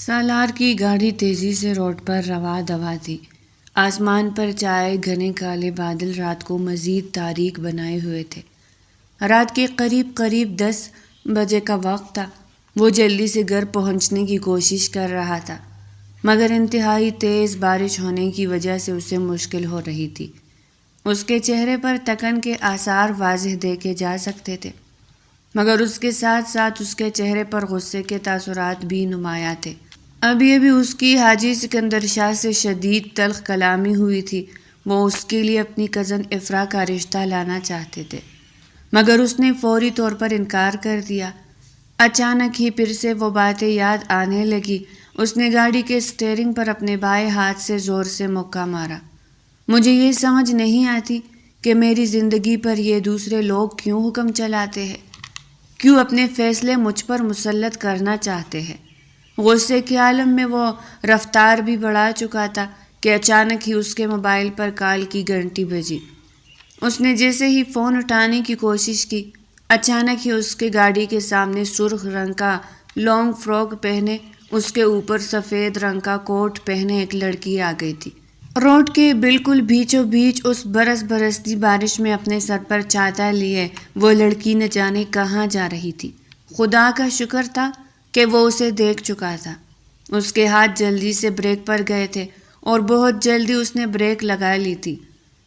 سالار کی گاڑی تیزی سے روڈ پر رواں دواں تھی۔ آسمان پر چھائے گھنے کالے بادل رات کو مزید تاریک بنائے ہوئے تھے۔ رات کے قریب 10 بجے کا وقت تھا۔ وہ جلدی سے گھر پہنچنے کی کوشش کر رہا تھا، مگر انتہائی تیز بارش ہونے کی وجہ سے اسے مشکل ہو رہی تھی۔ اس کے چہرے پر تکن کے آثار واضح دیکھے جا سکتے تھے، مگر اس کے ساتھ ساتھ اس کے چہرے پر غصے کے تاثرات بھی نمایاں تھے۔ ابھی اس کی حاجی سکندر شاہ سے شدید تلخ کلامی ہوئی تھی۔ وہ اس کے لیے اپنی کزن افرا کا رشتہ لانا چاہتے تھے، مگر اس نے فوری طور پر انکار کر دیا۔ اچانک ہی پھر سے وہ باتیں یاد آنے لگی۔ اس نے گاڑی کے اسٹیئرنگ پر اپنے بائیں ہاتھ سے زور سے مکہ مارا۔ مجھے یہ سمجھ نہیں آتی کہ میری زندگی پر یہ دوسرے لوگ کیوں حکم چلاتے ہیں، کیوں اپنے فیصلے مجھ پر مسلط کرنا چاہتے ہیں۔ غصے کے عالم میں وہ رفتار بھی بڑھا چکا تھا کہ اچانک ہی اس کے موبائل پر کال کی گھنٹی بجی۔ اس نے جیسے ہی فون اٹھانے کی کوشش کی، اچانک ہی اس کے گاڑی کے سامنے سرخ رنگ کا لانگ فراک پہنے، اس کے اوپر سفید رنگ کا کوٹ پہنے ایک لڑکی آ گئی تھی۔ روڈ کے بالکل بیچوں بیچ اس برستی بارش میں اپنے سر پر چھاتا لیے وہ لڑکی نہ جانے کہاں جا رہی تھی۔ خدا کا شکر تھا کہ وہ اسے دیکھ چکا تھا۔ اس کے ہاتھ جلدی سے بریک پر گئے تھے اور بہت جلدی اس نے بریک لگا لی تھی۔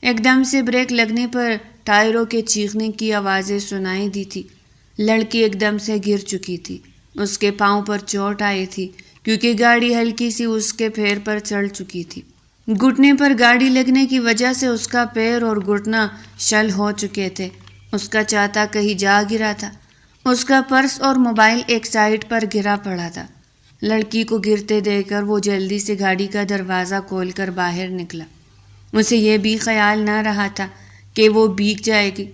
ایک دم سے بریک لگنے پر ٹائروں کے چیخنے کی آوازیں سنائی دی تھی۔ لڑکی ایک دم سے گر چکی تھی۔ اس کے پاؤں پر چوٹ آئی تھی کیونکہ گاڑی ہلکی سی اس کے پیر پر چڑھ چکی تھی۔ گھٹنے پر گاڑی لگنے کی وجہ سے اس کا پیر اور گھٹنا شل ہو چکے تھے۔ اس کا چھاتا کہیں جا گرا تھا۔ اس کا پرس اور موبائل ایک سائیڈ پر گرا پڑا تھا۔ لڑکی کو گرتے دیکھ کر وہ جلدی سے گاڑی کا دروازہ کھول کر باہر نکلا۔ اسے یہ بھی خیال نہ رہا تھا کہ وہ بھیگ جائے گی۔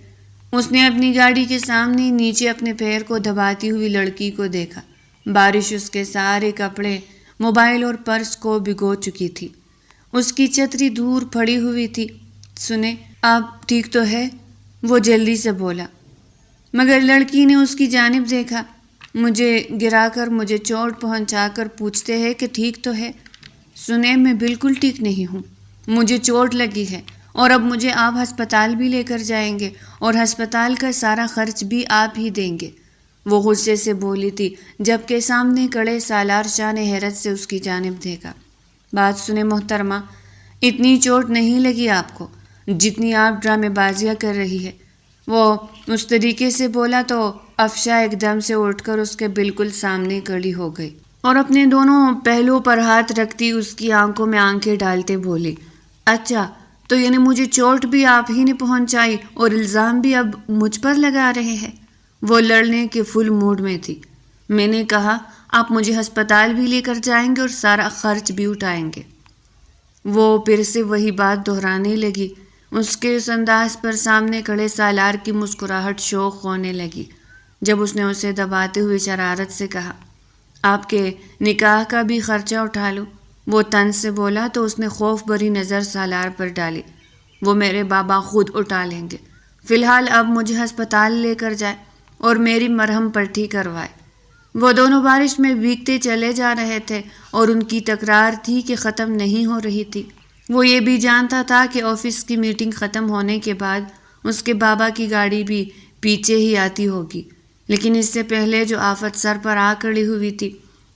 اس نے اپنی گاڑی کے سامنے نیچے اپنے پیر کو دباتی ہوئی لڑکی کو دیکھا۔ بارش اس کے سارے کپڑے، موبائل اور پرس کو بھگو چکی تھی۔ اس کی چھتری دور پڑی ہوئی تھی۔ سنیں، آپ ٹھیک تو ہے؟ وہ جلدی سے بولا، مگر لڑکی نے اس کی جانب دیکھا۔ مجھے گرا کر، مجھے چوٹ پہنچا کر پوچھتے ہیں کہ ٹھیک تو ہے؟ سنیں، میں بالکل ٹھیک نہیں ہوں۔ مجھے چوٹ لگی ہے اور اب مجھے آپ ہسپتال بھی لے کر جائیں گے اور ہسپتال کا سارا خرچ بھی آپ ہی دیں گے، وہ غصے سے بولی تھی، جبکہ سامنے کھڑے سالار شاہ نے حیرت سے اس کی جانب دیکھا۔ بات سنیں محترمہ، اتنی چوٹ نہیں لگی آپ کو جتنی آپ ڈرامے بازیاں کر رہی ہے۔ وہ اس طریقے سے بولا تو افشا ایک دم سے اٹھ کر اس کے بالکل سامنے کھڑی ہو گئی اور اپنے دونوں پہلوؤں پر ہاتھ رکھتی اس کی آنکھوں میں آنکھیں ڈالتے بولی، اچھا تو یعنی مجھے چوٹ بھی آپ ہی نے پہنچائی اور الزام بھی اب مجھ پر لگا رہے ہیں؟ وہ لڑنے کے فل موڈ میں تھی۔ میں نے کہا آپ مجھے ہسپتال بھی لے کر جائیں گے اور سارا خرچ بھی اٹھائیں گے۔ وہ پھر سے وہی بات دہرانے لگی۔ اس کے اس انداز پر سامنے کھڑے سالار کی مسکراہٹ شوق ہونے لگی جب اس نے اسے دباتے ہوئے شرارت سے کہا، آپ کے نکاح کا بھی خرچہ اٹھا لوں؟ وہ طنز سے بولا تو اس نے خوف بھری نظر سالار پر ڈالی۔ وہ میرے بابا خود اٹھا لیں گے، فی الحال اب مجھے ہسپتال لے کر جائے اور میری مرہم پٹی کروائے۔ وہ دونوں بارش میں بھیگتے چلے جا رہے تھے اور ان کی تکرار تھی کہ ختم نہیں ہو رہی تھی۔ وہ یہ بھی جانتا تھا کہ آفس کی میٹنگ ختم ہونے کے بعد اس کے بابا کی گاڑی بھی پیچھے ہی آتی ہوگی، لیکن اس سے پہلے جو آفت سر پر آ کھڑی ہوئی تھی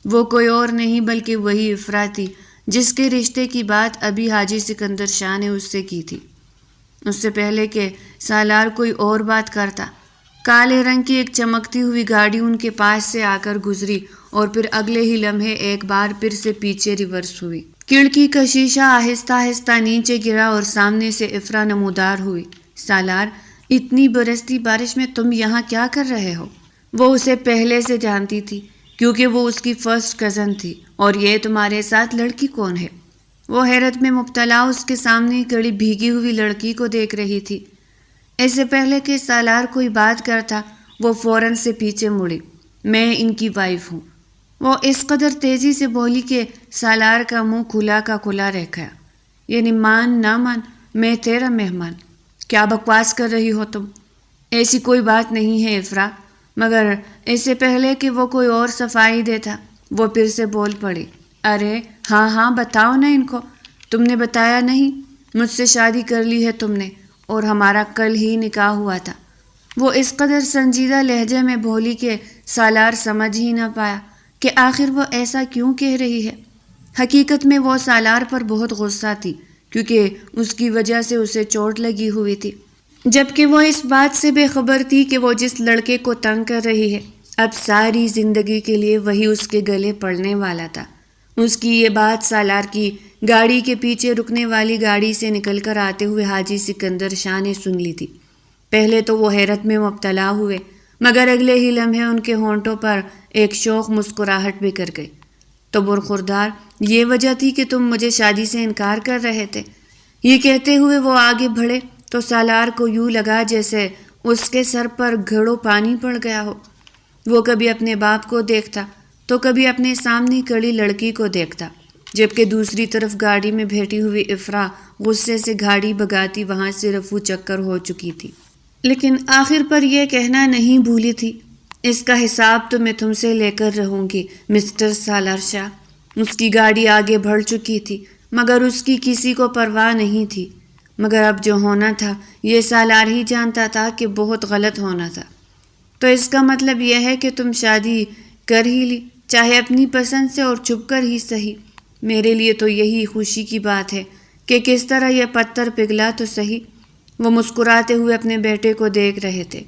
وہ کوئی اور نہیں بلکہ وہی افرا تھی جس کے رشتے کی بات ابھی حاجی سکندر شاہ نے اس سے کی تھی۔ اس سے پہلے کہ سالار کوئی اور بات کرتا، کالے رنگ کی ایک چمکتی ہوئی گاڑی ان کے پاس سے آ کر گزری اور پھر اگلے ہی لمحے ایک بار پھر سے پیچھے ریورس ہوئی۔ کھڑکی کا شیشہ آہستہ آہستہ نیچے گرا اور سامنے سے افرا نمودار ہوئی۔ سالار، اتنی برستی بارش میں تم یہاں کیا کر رہے ہو؟ وہ اسے پہلے سے جانتی تھی کیونکہ وہ اس کی فرسٹ کزن تھی۔ اور یہ تمہارے ساتھ لڑکی کون ہے؟ وہ حیرت میں مبتلا اس کے سامنے کھڑی بھیگی ہوئی لڑکی کو دیکھ رہی تھی۔ اس سے پہلے کہ سالار کوئی بات کرتا وہ فوراً سے پیچھے مڑی۔ میں ان کی وائف ہوں، وہ اس قدر تیزی سے بولی کہ سالار کا منہ کھلا کا کھلا رہ گیا۔ یعنی مان نہ مان، میں تیرا مہمان؟ کیا بکواس کر رہی ہو تم؟ ایسی کوئی بات نہیں ہے افرا، مگر اس سے پہلے کہ وہ کوئی اور صفائی دیتا وہ پھر سے بول پڑے، ارے ہاں ہاں بتاؤ نا ان کو، تم نے بتایا نہیں، مجھ سے شادی کر لی ہے تم نے، اور ہمارا کل ہی نکاح ہوا تھا۔ وہ اس قدر سنجیدہ لہجے میں بولی کہ سالار سمجھ ہی نہ پایا کہ آخر وہ ایسا کیوں کہہ رہی ہے۔ حقیقت میں وہ سالار پر بہت غصہ تھی، کیونکہ اس کی وجہ سے اسے چوٹ لگی ہوئی تھی، جبکہ وہ اس بات سے بے خبر تھی کہ وہ جس لڑکے کو تنگ کر رہی ہے اب ساری زندگی کے لیے وہی اس کے گلے پڑنے والا تھا۔ اس کی یہ بات سالار کی گاڑی کے پیچھے رکنے والی گاڑی سے نکل کر آتے ہوئے حاجی سکندر شاہ نے سن لی تھی۔ پہلے تو وہ حیرت میں مبتلا ہوئے، مگر اگلے ہی لمحے ان کے ہونٹوں پر ایک شوخ مسکراہٹ بھی کر گئی۔ تو برخوردار، یہ وجہ تھی کہ تم مجھے شادی سے انکار کر رہے تھے۔ یہ کہتے ہوئے وہ آگے بڑھے تو سالار کو یوں لگا جیسے اس کے سر پر گھڑوں پانی پڑ گیا ہو۔ وہ کبھی اپنے باپ کو دیکھتا تو کبھی اپنے سامنے کھڑی لڑکی کو دیکھتا، جبکہ دوسری طرف گاڑی میں بیٹھی ہوئی افرا غصے سے گاڑی بھگاتی وہاں سے رفو چکر ہو چکی تھی، لیکن آخر پر یہ کہنا نہیں بھولی تھی، اس کا حساب تو میں تم سے لے کر رہوں گی مسٹر سالار شاہ۔ اس کی گاڑی آگے بڑھ چکی تھی، مگر اس کی کسی کو پرواہ نہیں تھی، مگر اب جو ہونا تھا یہ سالار ہی جانتا تھا کہ بہت غلط ہونا تھا۔ تو اس کا مطلب یہ ہے کہ تم شادی کر ہی لی، چاہے اپنی پسند سے اور چھپ کر ہی صحیح۔ میرے لیے تو یہی خوشی کی بات ہے کہ کس طرح یہ پتھر پگھلا تو صحیح۔ وہ مسکراتے ہوئے اپنے بیٹے کو دیکھ رہے تھے،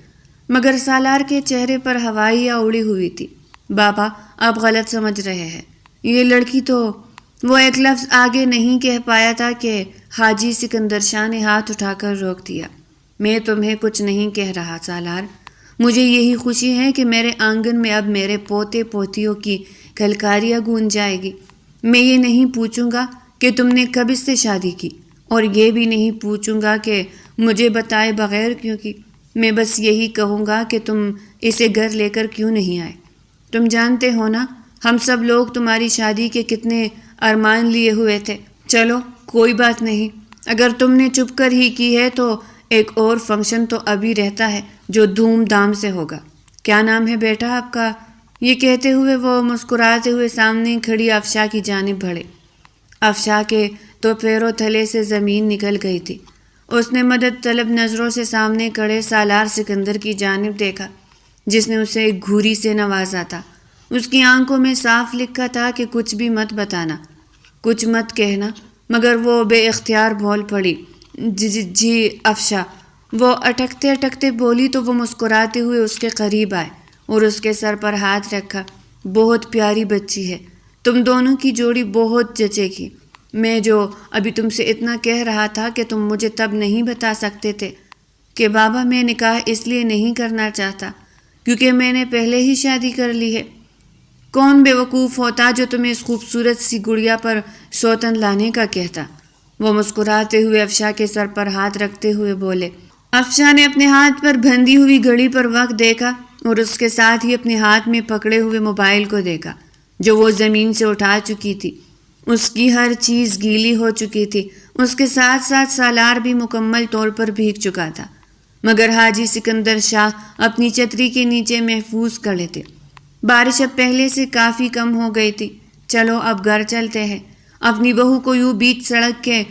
مگر سالار کے چہرے پر ہوائیاں اڑی ہوئی تھی۔ بابا آپ غلط سمجھ رہے ہیں، یہ لڑکی تو… وہ ایک لفظ آگے نہیں کہہ پایا تھا کہ حاجی سکندر شاہ نے ہاتھ اٹھا کر روک دیا۔ میں تمہیں کچھ نہیں کہہ رہا سالار، مجھے یہی خوشی ہے کہ میرے آنگن میں اب میرے پوتے پوتیوں کی کھلکاریاں گونج جائے گی۔ میں یہ نہیں پوچھوں گا کہ تم نے کب اس سے شادی کی، اور یہ بھی نہیں پوچھوں گا کہ مجھے بتائے بغیر کیوں کی۔ میں بس یہی کہوں گا کہ تم اسے گھر لے کر کیوں نہیں آئے۔ تم جانتے ہو نا ہم سب لوگ تمہاری شادی کے کتنے ارمان لیے ہوئے تھے۔ چلو کوئی بات نہیں، اگر تم نے چپ کر ہی کی ہے تو ایک اور فنکشن تو ابھی رہتا ہے جو دھوم دھام سے ہوگا۔ کیا نام ہے بیٹا آپ کا؟ یہ کہتے ہوئے وہ مسکراتے ہوئے سامنے کھڑی افشا کی جانب بڑھے۔ افشا کے تو پیروں تلے سے زمین نکل گئی تھی۔ اس نے مدد طلب نظروں سے سامنے کھڑے سالار سکندر کی جانب دیکھا، جس نے اسے ایک گھوری سے نوازا تھا۔ اس کی آنکھوں میں صاف لکھا تھا کہ کچھ بھی مت بتانا، کچھ مت کہنا، مگر وہ بے اختیار بول پڑی، جی افشا۔ وہ اٹکتے اٹکتے بولی تو وہ مسکراتے ہوئے اس کے قریب آئے اور اس کے سر پر ہاتھ رکھا۔ بہت پیاری بچی ہے، تم دونوں کی جوڑی بہت جچے گی۔ میں جو ابھی تم سے اتنا کہہ رہا تھا کہ تم مجھے تب نہیں بتا سکتے تھے کہ بابا میں نکاح اس لیے نہیں کرنا چاہتا کیونکہ میں نے پہلے ہی شادی کر لی ہے۔ کون بیوقوف ہوتا جو تمہیں اس خوبصورت سی گڑیا پر سوتن لانے کا کہتا۔ وہ مسکراتے ہوئے افشا کے سر پر ہاتھ رکھتے ہوئے بولے۔ افشا نے اپنے ہاتھ پر بندھی ہوئی گھڑی پر وقت دیکھا اور اس کے ساتھ ہی اپنے ہاتھ میں پکڑے ہوئے موبائل کو دیکھا جو وہ زمین سے اٹھا چکی تھی۔ اس کی ہر چیز گیلی ہو چکی تھی، اس کے ساتھ ساتھ سالار بھی مکمل طور پر بھیگ چکا تھا، مگر حاجی سکندر شاہ اپنی چھتری کے نیچے محفوظ کھڑے تھے۔ بارش اب پہلے سے کافی کم ہو گئی تھی۔ چلو اب گھر چلتے ہیں، اپنی بہو کو یوں بیچ سڑک کے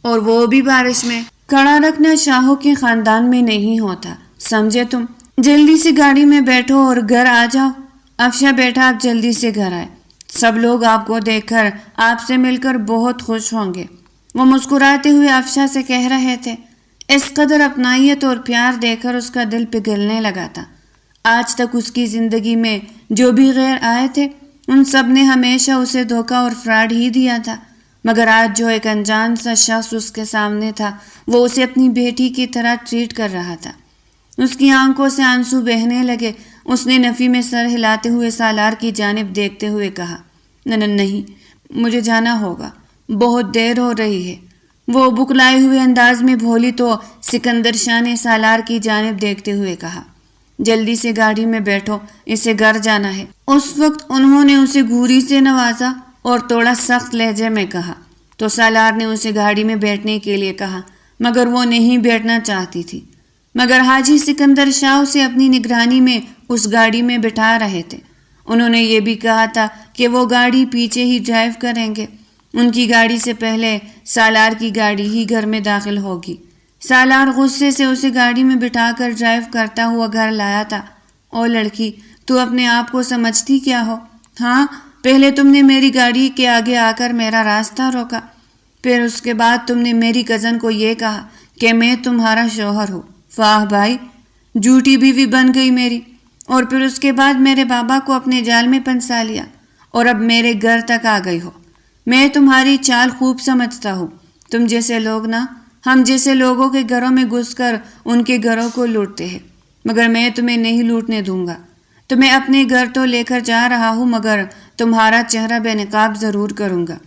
اور وہ بھی بارش میں کھڑا رکھنا شاہوں کے خاندان میں نہیں ہوتا، سمجھے تم؟ جلدی سے گاڑی میں بیٹھو اور گھر آ جاؤ۔ افشا بیٹا آپ جلدی سے گھر آئے، سب لوگ آپ کو دیکھ کر آپ سے مل کر بہت خوش ہوں گے۔ وہ مسکراتے ہوئے افشا سے کہہ رہے تھے۔ اس قدر اپنائیت اور پیار دے کر اس کا دل پگھلنے لگا تھا۔ آج تک اس کی زندگی میں جو بھی غیر آئے تھے ان سب نے ہمیشہ اسے دھوکہ اور فراڈ ہی دیا تھا، مگر آج جو ایک انجان سا شخص اس کے سامنے تھا وہ اسے اپنی بیٹی کی طرح ٹریٹ کر رہا تھا۔ اس کی آنکھوں سے آنسو بہنے لگے۔ اس نے نفی میں سر ہلاتے ہوئے سالار کی جانب دیکھتے ہوئے کہا، نہیں، مجھے جانا ہوگا، بہت دیر ہو رہی ہے۔ وہ بکلائے ہوئے انداز میں بولی تو سکندر شاہ نے سالار کی جانب دیکھتے ہوئے کہا، جلدی سے گاڑی میں بیٹھو، اسے گھر جانا ہے۔ اس وقت انہوں نے اسے گھوری سے نوازا اور تھوڑا سخت لہجے میں کہا تو سالار نے اسے گاڑی میں بیٹھنے کے لیے کہا، مگر وہ نہیں بیٹھنا چاہتی تھی، مگر حاجی سکندر شاہ اسے اپنی نگرانی میں اس گاڑی میں بٹھا رہے تھے انہوں نے یہ بھی کہا تھا کہ وہ گاڑی پیچھے ہی ڈرائیو کریں گے۔ ان کی گاڑی سے پہلے سالار کی گاڑی ہی گھر میں داخل ہوگی۔ سالار غصے سے اسے گاڑی میں بٹھا کر ڈرائیو کرتا ہوا گھر لایا تھا۔ او لڑکی، تو اپنے آپ کو سمجھتی کیا ہو؟ ہاں، پہلے تم نے میری گاڑی کے آگے آ کر میرا راستہ روکا، پھر اس کے بعد تم نے میری کزن کو یہ کہا کہ میں تمہارا شوہر ہوں۔ واہ بھائی، جھوٹی بیوی بن گئی میری، اور پھر اس کے بعد میرے بابا کو اپنے جال میں پھنسا لیا، اور اب میرے گھر تک آ گئی ہو۔ میں تمہاری چال خوب سمجھتا ہوں۔ تم جیسے لوگ نا، ہم جیسے لوگوں کے گھروں میں گھس کر ان کے گھروں کو لوٹتے ہیں، مگر میں تمہیں نہیں لوٹنے دوں گا۔ تمہیں اپنے گھر تو لے کر جا رہا ہوں، مگر تمہارا چہرہ بے نقاب ضرور کروں گا۔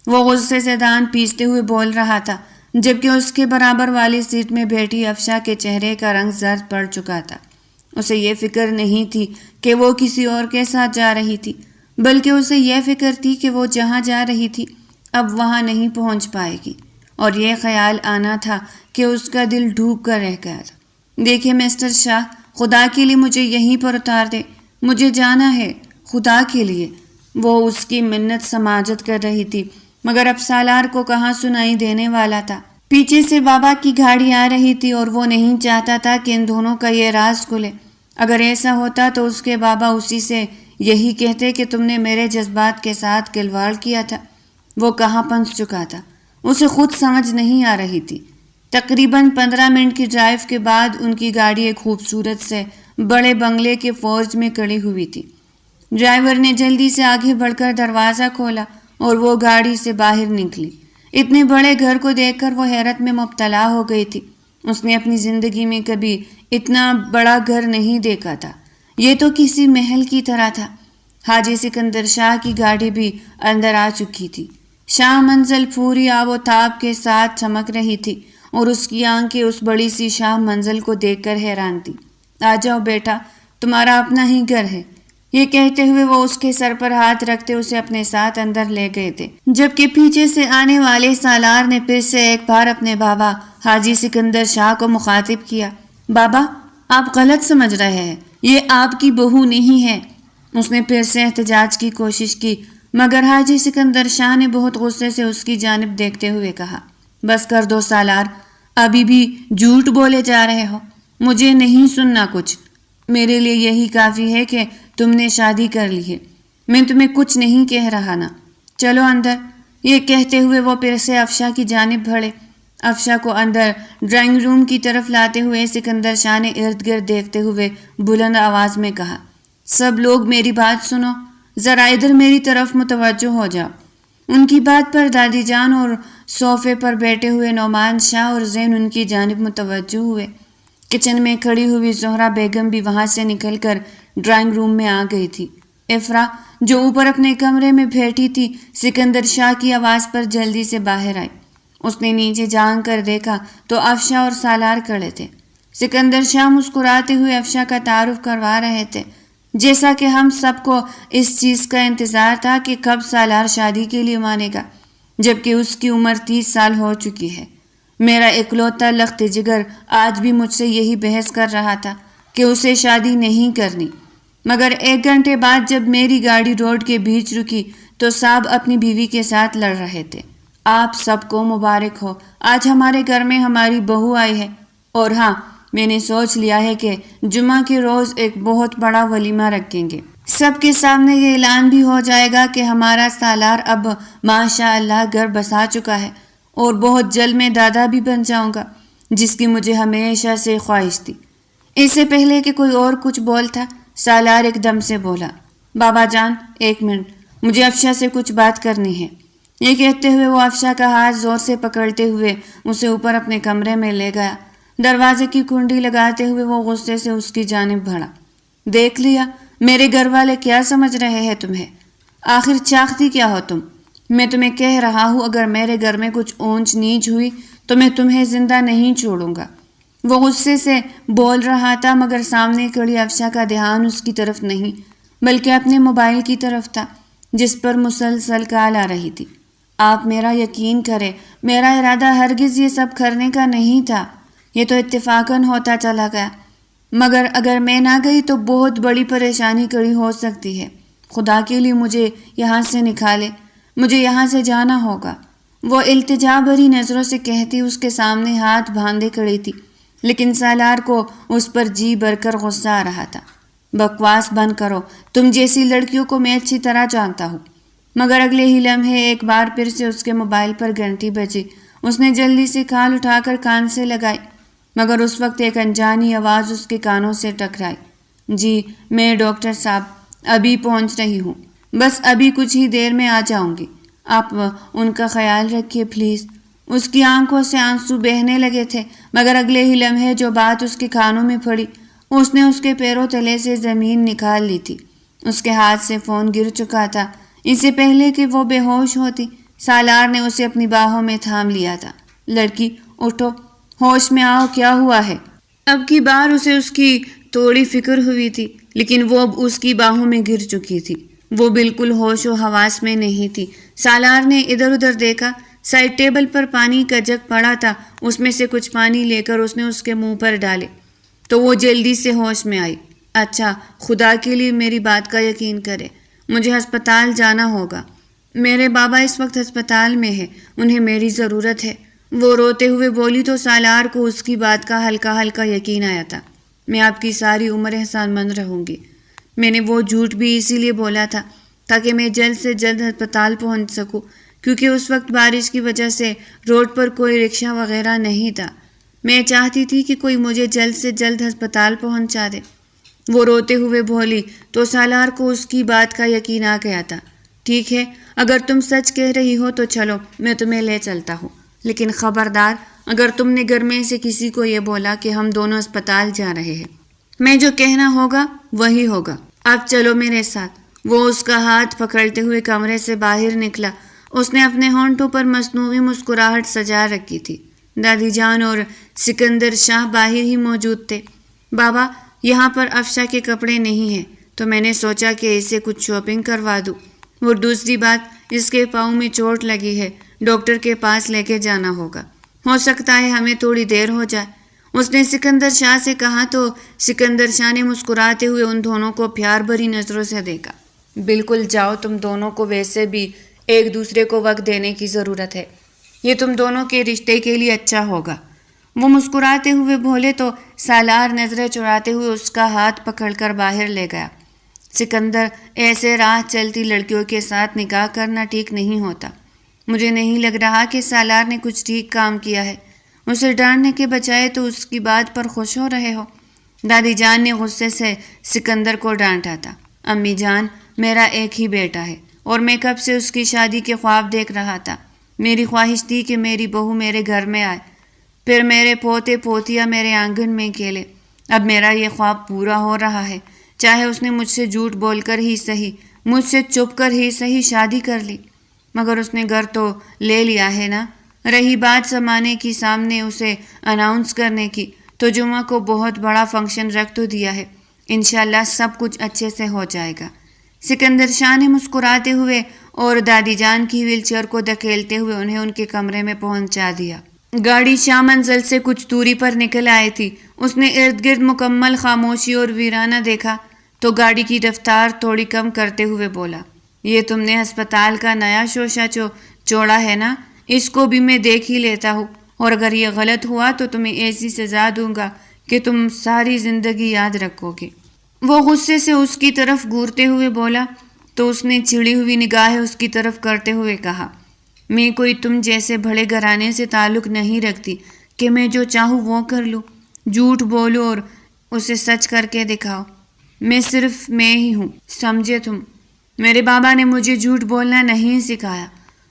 وہ غصے سے دان پیستے ہوئے بول رہا تھا، جبکہ اس کے برابر والی سیٹ میں بیٹھی افشا کے چہرے کا رنگ زرد پڑ چکا تھا۔ اسے یہ فکر نہیں تھی کہ وہ کسی اور کے ساتھ جا رہی تھی، بلکہ اسے یہ فکر تھی کہ وہ جہاں جا رہی تھی اب وہاں نہیں پہنچ پائے گی، اور یہ خیال آنا تھا کہ اس کا دل ڈوب کر رہ گیا تھا۔ دیکھیں مسٹر شاہ، خدا کے لیے مجھے یہیں پر اتار دے، مجھے جانا ہے، خدا کے لیے۔ وہ اس کی منت سماجت کر رہی تھی، مگر اب سالار کو کہاں سنائی دینے والا تھا۔ پیچھے سے بابا کی گاڑی آ رہی تھی، اور وہ نہیں چاہتا تھا کہ ان دونوں کا یہ راز کھلے۔ اگر ایسا ہوتا تو اس کے بابا اسی سے یہی کہتے کہ تم نے میرے جذبات کے ساتھ کھلواڑ کیا تھا۔ وہ کہاں پھنس چکا تھا، اسے خود سمجھ نہیں آ رہی تھی۔ تقریباً 15 منٹ کی ڈرائیو کے بعد ان کی گاڑی ایک خوبصورت سے بڑے بنگلے کے فورج میں کھڑی ہوئی تھی۔ ڈرائیور نے جلدی سے آگے بڑھ کر دروازہ کھولا اور وہ گاڑی سے باہر نکلی۔ اتنے بڑے گھر کو دیکھ کر وہ حیرت میں مبتلا ہو گئی تھی۔ اس نے اپنی زندگی میں کبھی اتنا بڑا گھر نہیں دیکھا تھا، یہ تو کسی محل کی طرح تھا۔ حاجی سکندر شاہ کی گاڑی بھی اندر آ چکی تھی۔ شاہ منزل پوری آب و تاب کے ساتھ چمک رہی تھی، اور اس کی آنکھیں اس بڑی سی شاہ منزل کو دیکھ کر حیران تھی۔ آ جاؤ بیٹا، تمہارا اپنا ہی گھر ہے۔ یہ کہتے ہوئے وہ اس کے سر پر ہاتھ رکھتے اسے اپنے ساتھ اندر لے گئے تھے، جبکہ پیچھے سے آنے والے سالار نے پھر سے ایک بار اپنے بابا حاجی سکندر شاہ کو مخاطب کیا۔ بابا، آپ غلط سمجھ رہے ہیں، یہ آپ کی بہو نہیں ہے۔ اس نے پھر سے احتجاج کی کوشش کی، مگر حاجی سکندر شاہ نے بہت غصے سے اس کی جانب دیکھتے ہوئے کہا، بس کر دو سالار، ابھی بھی جھوٹ بولے جا رہے ہو، مجھے نہیں سننا کچھ۔ میرے لیے یہی کافی ہے کہ تم نے شادی کر لی ہے، میں تمہیں کچھ نہیں کہہ رہا نا، چلو اندر۔ یہ کہتے ہوئے وہ پھر سے افشا کی جانب بڑھے۔ افشا کو اندر ڈرائنگ روم کی طرف لاتے ہوئے سکندر شاہ نے ارد گرد دیکھتے ہوئے بلند آواز میں کہا، سب لوگ میری بات سنو، ذرا ادھر میری طرف متوجہ ہو جاؤ۔ ان کی بات پر دادی جان اور صوفے پر بیٹھے ہوئے نعمان شاہ اور زین ان کی جانب متوجہ ہوئے۔ کچن میں کھڑی ہوئی زہرا بیگم بھی وہاں سے نکل کر ڈرائنگ روم میں آ گئی تھی۔ افرا، جو اوپر اپنے کمرے میں بیٹھی تھی، سکندر شاہ کی آواز پر جلدی سے باہر آئی۔ اس نے نیچے جھانک کر دیکھا تو افشا اور سالار کھڑے تھے۔ سکندر شاہ مسکراتے ہوئے افشا کا تعارف کروا رہے تھے، جیسا کہ ہم سب کو اس چیز کا انتظار تھا کہ کب سالار شادی کے لیے مانے گا، جبکہ اس کی عمر 30 سال ہو چکی ہے۔ میرا اکلوتا لخت جگر آج بھی مجھ سے یہی بحث کر رہا تھا کہ اسے شادی نہیں کرنی، مگر 1 گھنٹے بعد جب میری گاڑی روڈ کے بیچ رکی تو صاحب اپنی بیوی کے ساتھ لڑ رہے تھے۔ آپ سب کو مبارک ہو، آج ہمارے گھر میں ہماری بہو آئی ہے، اور ہاں، میں نے سوچ لیا ہے کہ جمعہ کے روز ایک بہت بڑا ولیمہ رکھیں گے۔ سب کے سامنے یہ اعلان بھی ہو جائے گا کہ ہمارا سالار اب ماشاء اللہ گھر بسا چکا ہے، اور بہت جلد میں دادا بھی بن جاؤں گا، جس کی مجھے ہمیشہ سے خواہش تھی۔ اس سے پہلے کہ کوئی اور کچھ بولتا، سالار ایک دم سے بولا، بابا جان 1 منٹ، مجھے افشا سے کچھ بات کرنی ہے۔ یہ کہتے ہوئے وہ افشا کا ہاتھ زور سے پکڑتے ہوئے اسے اوپر اپنے کمرے میں لے گیا۔ دروازے کی کنڈی لگاتے ہوئے وہ غصے سے اس کی جانب بڑھا۔ دیکھ لیا، میرے گھر والے کیا سمجھ رہے ہیں تمہیں؟ آخر چاہتی کیا ہو تم؟ میں تمہیں کہہ رہا ہوں، اگر میرے گھر میں کچھ اونچ نیچ ہوئی تو میں تمہیں زندہ نہیں چھوڑوں گا۔ وہ غصے سے بول رہا تھا، مگر سامنے کھڑی افشا کا دھیان اس کی طرف نہیں بلکہ اپنے موبائل کی طرف تھا، جس پر مسلسل کال آ رہی تھی۔ آپ میرا یقین کریں، میرا ارادہ ہرگز یہ سب کرنے کا نہیں تھا، یہ تو اتفاقاً ہوتا چلا گیا، مگر اگر میں نہ گئی تو بہت بڑی پریشانی کھڑی ہو سکتی ہے۔ خدا کے لیے مجھے یہاں سے نکالے، مجھے یہاں سے جانا ہوگا۔ وہ التجا بھری نظروں سے کہتی اس کے سامنے ہاتھ باندھے کھڑی تھی، لیکن سالار کو اس پر جی بھر کر غصہ آ رہا تھا۔ بکواس بند کرو، تم جیسی لڑکیوں کو میں اچھی طرح جانتا ہوں۔ مگر اگلے ہی لمحے ایک بار پھر سے اس کے موبائل پر گھنٹی بجی۔ اس نے جلدی سے کھال اٹھا کر کان سے لگائی، مگر اس وقت ایک انجانی آواز اس کے کانوں سے ٹکرائی۔ جی میں ڈاکٹر صاحب ابھی پہنچ رہی ہوں، بس ابھی کچھ ہی دیر میں آ جاؤں گی، آپ ان کا خیال رکھیے پلیز۔ اس کی آنکھوں سے آنسو بہنے لگے تھے، مگر اگلے ہی لمحے جو بات اس کے کانوں میں پڑی اس نے اس کے پیروں تلے سے زمین نکال لی تھی۔ اس کے ہاتھ سے فون گر چکا تھا۔ اس سے پہلے کہ وہ بے ہوش ہوتی، سالار نے اسے اپنی باہوں میں تھام لیا تھا۔ لڑکی اٹھو، ہوش میں آؤ، کیا ہوا ہے؟ اب کی بار اسے اس کی تھوڑی فکر ہوئی تھی، لیکن وہ اب اس کی باہوں میں گر چکی تھی۔ وہ بالکل ہوش و حواس میں نہیں تھی۔ سالار نے ادھر ادھر دیکھا، سائڈ ٹیبل پر پانی کا جگ پڑا تھا، اس میں سے کچھ پانی لے کر اس نے اس کے منہ پر ڈالے تو وہ جلدی سے ہوش میں آئی۔ اچھا، خدا کے لیے میری بات کا یقین کرے، مجھے ہسپتال جانا ہوگا، میرے بابا اس وقت ہسپتال میں ہے، انہیں میری ضرورت ہے۔ وہ روتے ہوئے بولی تو سالار کو اس کی بات کا ہلکا ہلکا یقین آیا تھا۔ میں آپ کی ساری عمر احسان مند رہوں گی۔ میں نے وہ جھوٹ بھی اسی لیے بولا تھا تاکہ میں جلد سے جلد ہسپتال پہنچ سکوں، کیونکہ اس وقت بارش کی وجہ سے روڈ پر کوئی رکشہ وغیرہ نہیں تھا۔ میں چاہتی تھی کہ کوئی مجھے جلد سے جلد ہسپتال پہنچا دے۔ وہ روتے ہوئے بولی تو سالار کو اس کی بات کا یقین آ گیا تھا۔ ٹھیک ہے، اگر تم سچ کہہ رہی ہو تو چلو، میں تمہیں لے چلتا ہوں، لیکن خبردار اگر تم نے گھر میں سے کسی کو یہ بولا کہ ہم دونوں اسپتال جا رہے ہیں، میں جو کہنا ہوگا وہی ہوگا۔ اب چلو میرے ساتھ۔ وہ اس کا ہاتھ پکڑتے ہوئے کمرے سے باہر نکلا۔ اس نے اپنے ہونٹوں پر مصنوعی مسکراہٹ سجا رکھی تھی۔ دادی جان اور سکندر شاہ باہر ہی موجود تھے۔ بابا، یہاں پر افشا کے کپڑے نہیں ہیں، تو میں نے سوچا کہ اسے کچھ شاپنگ کروا دوں۔ اور دوسری بات، اس کے پاؤں میں چوٹ لگی ہے، ڈاکٹر کے پاس لے کے جانا ہوگا، ہو سکتا ہے ہمیں تھوڑی دیر ہو جائے۔ اس نے سکندر شاہ سے کہا تو سکندر شاہ نے مسکراتے ہوئے ان دونوں کو پیار بھری نظروں سے دیکھا۔ بالکل جاؤ، تم دونوں کو ویسے بھی ایک دوسرے کو وقت دینے کی ضرورت ہے، یہ تم دونوں کے رشتے کے لیے اچھا ہوگا۔ وہ مسکراتے ہوئے بولے تو سالار نظریں چراتے ہوئے اس کا ہاتھ پکڑ کر باہر لے گیا۔ سکندر، ایسے راہ چلتی لڑکیوں کے ساتھ نکاح کرنا ٹھیک نہیں ہوتا۔ مجھے نہیں لگ رہا کہ سالار نے کچھ ٹھیک کام کیا ہے۔ اسے ڈانٹنے کے بجائے تو اس کی بات پر خوش ہو رہے ہو۔ دادی جان نے غصے سے سکندر کو ڈانٹا تھا۔ امی جان، میرا ایک ہی بیٹا ہے اور میں کب سے اس کی شادی کے خواب دیکھ رہا تھا۔ میری خواہش تھی کہ میری بہو میرے گھر میں آئے، پھر میرے پوتے پوتیاں میرے آنگن میں کھیلے۔ اب میرا یہ خواب پورا ہو رہا ہے، چاہے اس نے مجھ سے جھوٹ بول کر ہی صحیح، مجھ سے چھپ کر ہی صحیح شادی کر لی، مگر اس نے گھر تو لے لیا ہے نا۔ رہی بات زمانے کی سامنے اسے اناؤنس کرنے کی، تو جمعہ کو بہت بڑا فنکشن رکھ تو دیا ہے، انشاءاللہ سب کچھ اچھے سے ہو جائے گا۔ سکندر شاہ نے مسکراتے ہوئے اور دادی جان کی ویل چیئر کو دھکیلتے ہوئے انہیں ان کے کمرے میں پہنچا دیا۔ گاڑی شاہ منزل سے کچھ دوری پر نکل آئی تھی۔ اس نے ارد گرد مکمل خاموشی اور ویرانہ دیکھا تو گاڑی کی رفتار تھوڑی کم کرتے ہوئے بولا، یہ تم نے ہسپتال کا نیا شوشہ چوڑا ہے نا، اس کو بھی میں دیکھ ہی لیتا ہوں، اور اگر یہ غلط ہوا تو تمہیں ایسی سزا دوں گا کہ تم ساری زندگی یاد رکھو گے۔ وہ غصے سے اس کی طرف گورتے ہوئے بولا تو اس نے چڑی ہوئی نگاہیں اس کی طرف کرتے ہوئے کہا، میں کوئی تم جیسے بڑے گھرانے سے تعلق نہیں رکھتی کہ میں جو چاہوں وہ کر لوں، جھوٹ بولو اور اسے سچ کر کے دکھاؤ۔ میں صرف میں ہی ہوں، سمجھے تم؟ میرے بابا نے مجھے جھوٹ بولنا نہیں سکھایا۔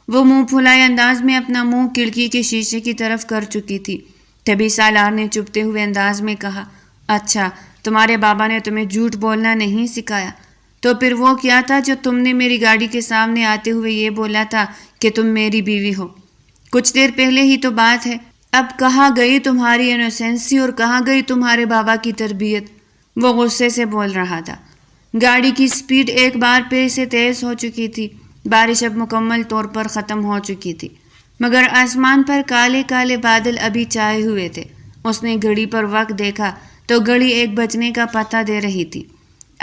وہ منہ پھلائے انداز میں اپنا منہ کھڑکی کے شیشے کی طرف کر چکی تھی۔ تبھی سالار نے چپتے ہوئے انداز میں کہا، اچھا، تمہارے بابا نے تمہیں جھوٹ بولنا نہیں سکھایا، تو پھر وہ کیا تھا جو تم نے میری گاڑی کے سامنے آتے ہوئے یہ بولا تھا کہ تم میری بیوی ہو؟ کچھ دیر پہلے ہی تو بات ہے۔ اب کہاں گئی تمہاری انوسینسی اور کہاں گئی تمہارے بابا کی تربیت؟ وہ غصے سے بول رہا تھا۔ گاڑی کی سپیڈ ایک بار پھر سے تیز ہو چکی تھی۔ بارش اب مکمل طور پر ختم ہو چکی تھی، مگر آسمان پر کالے کالے بادل ابھی چھائے ہوئے تھے۔ اس نے گھڑی پر وقت دیکھا تو گھڑی 1 بجنے کا پتہ دے رہی تھی۔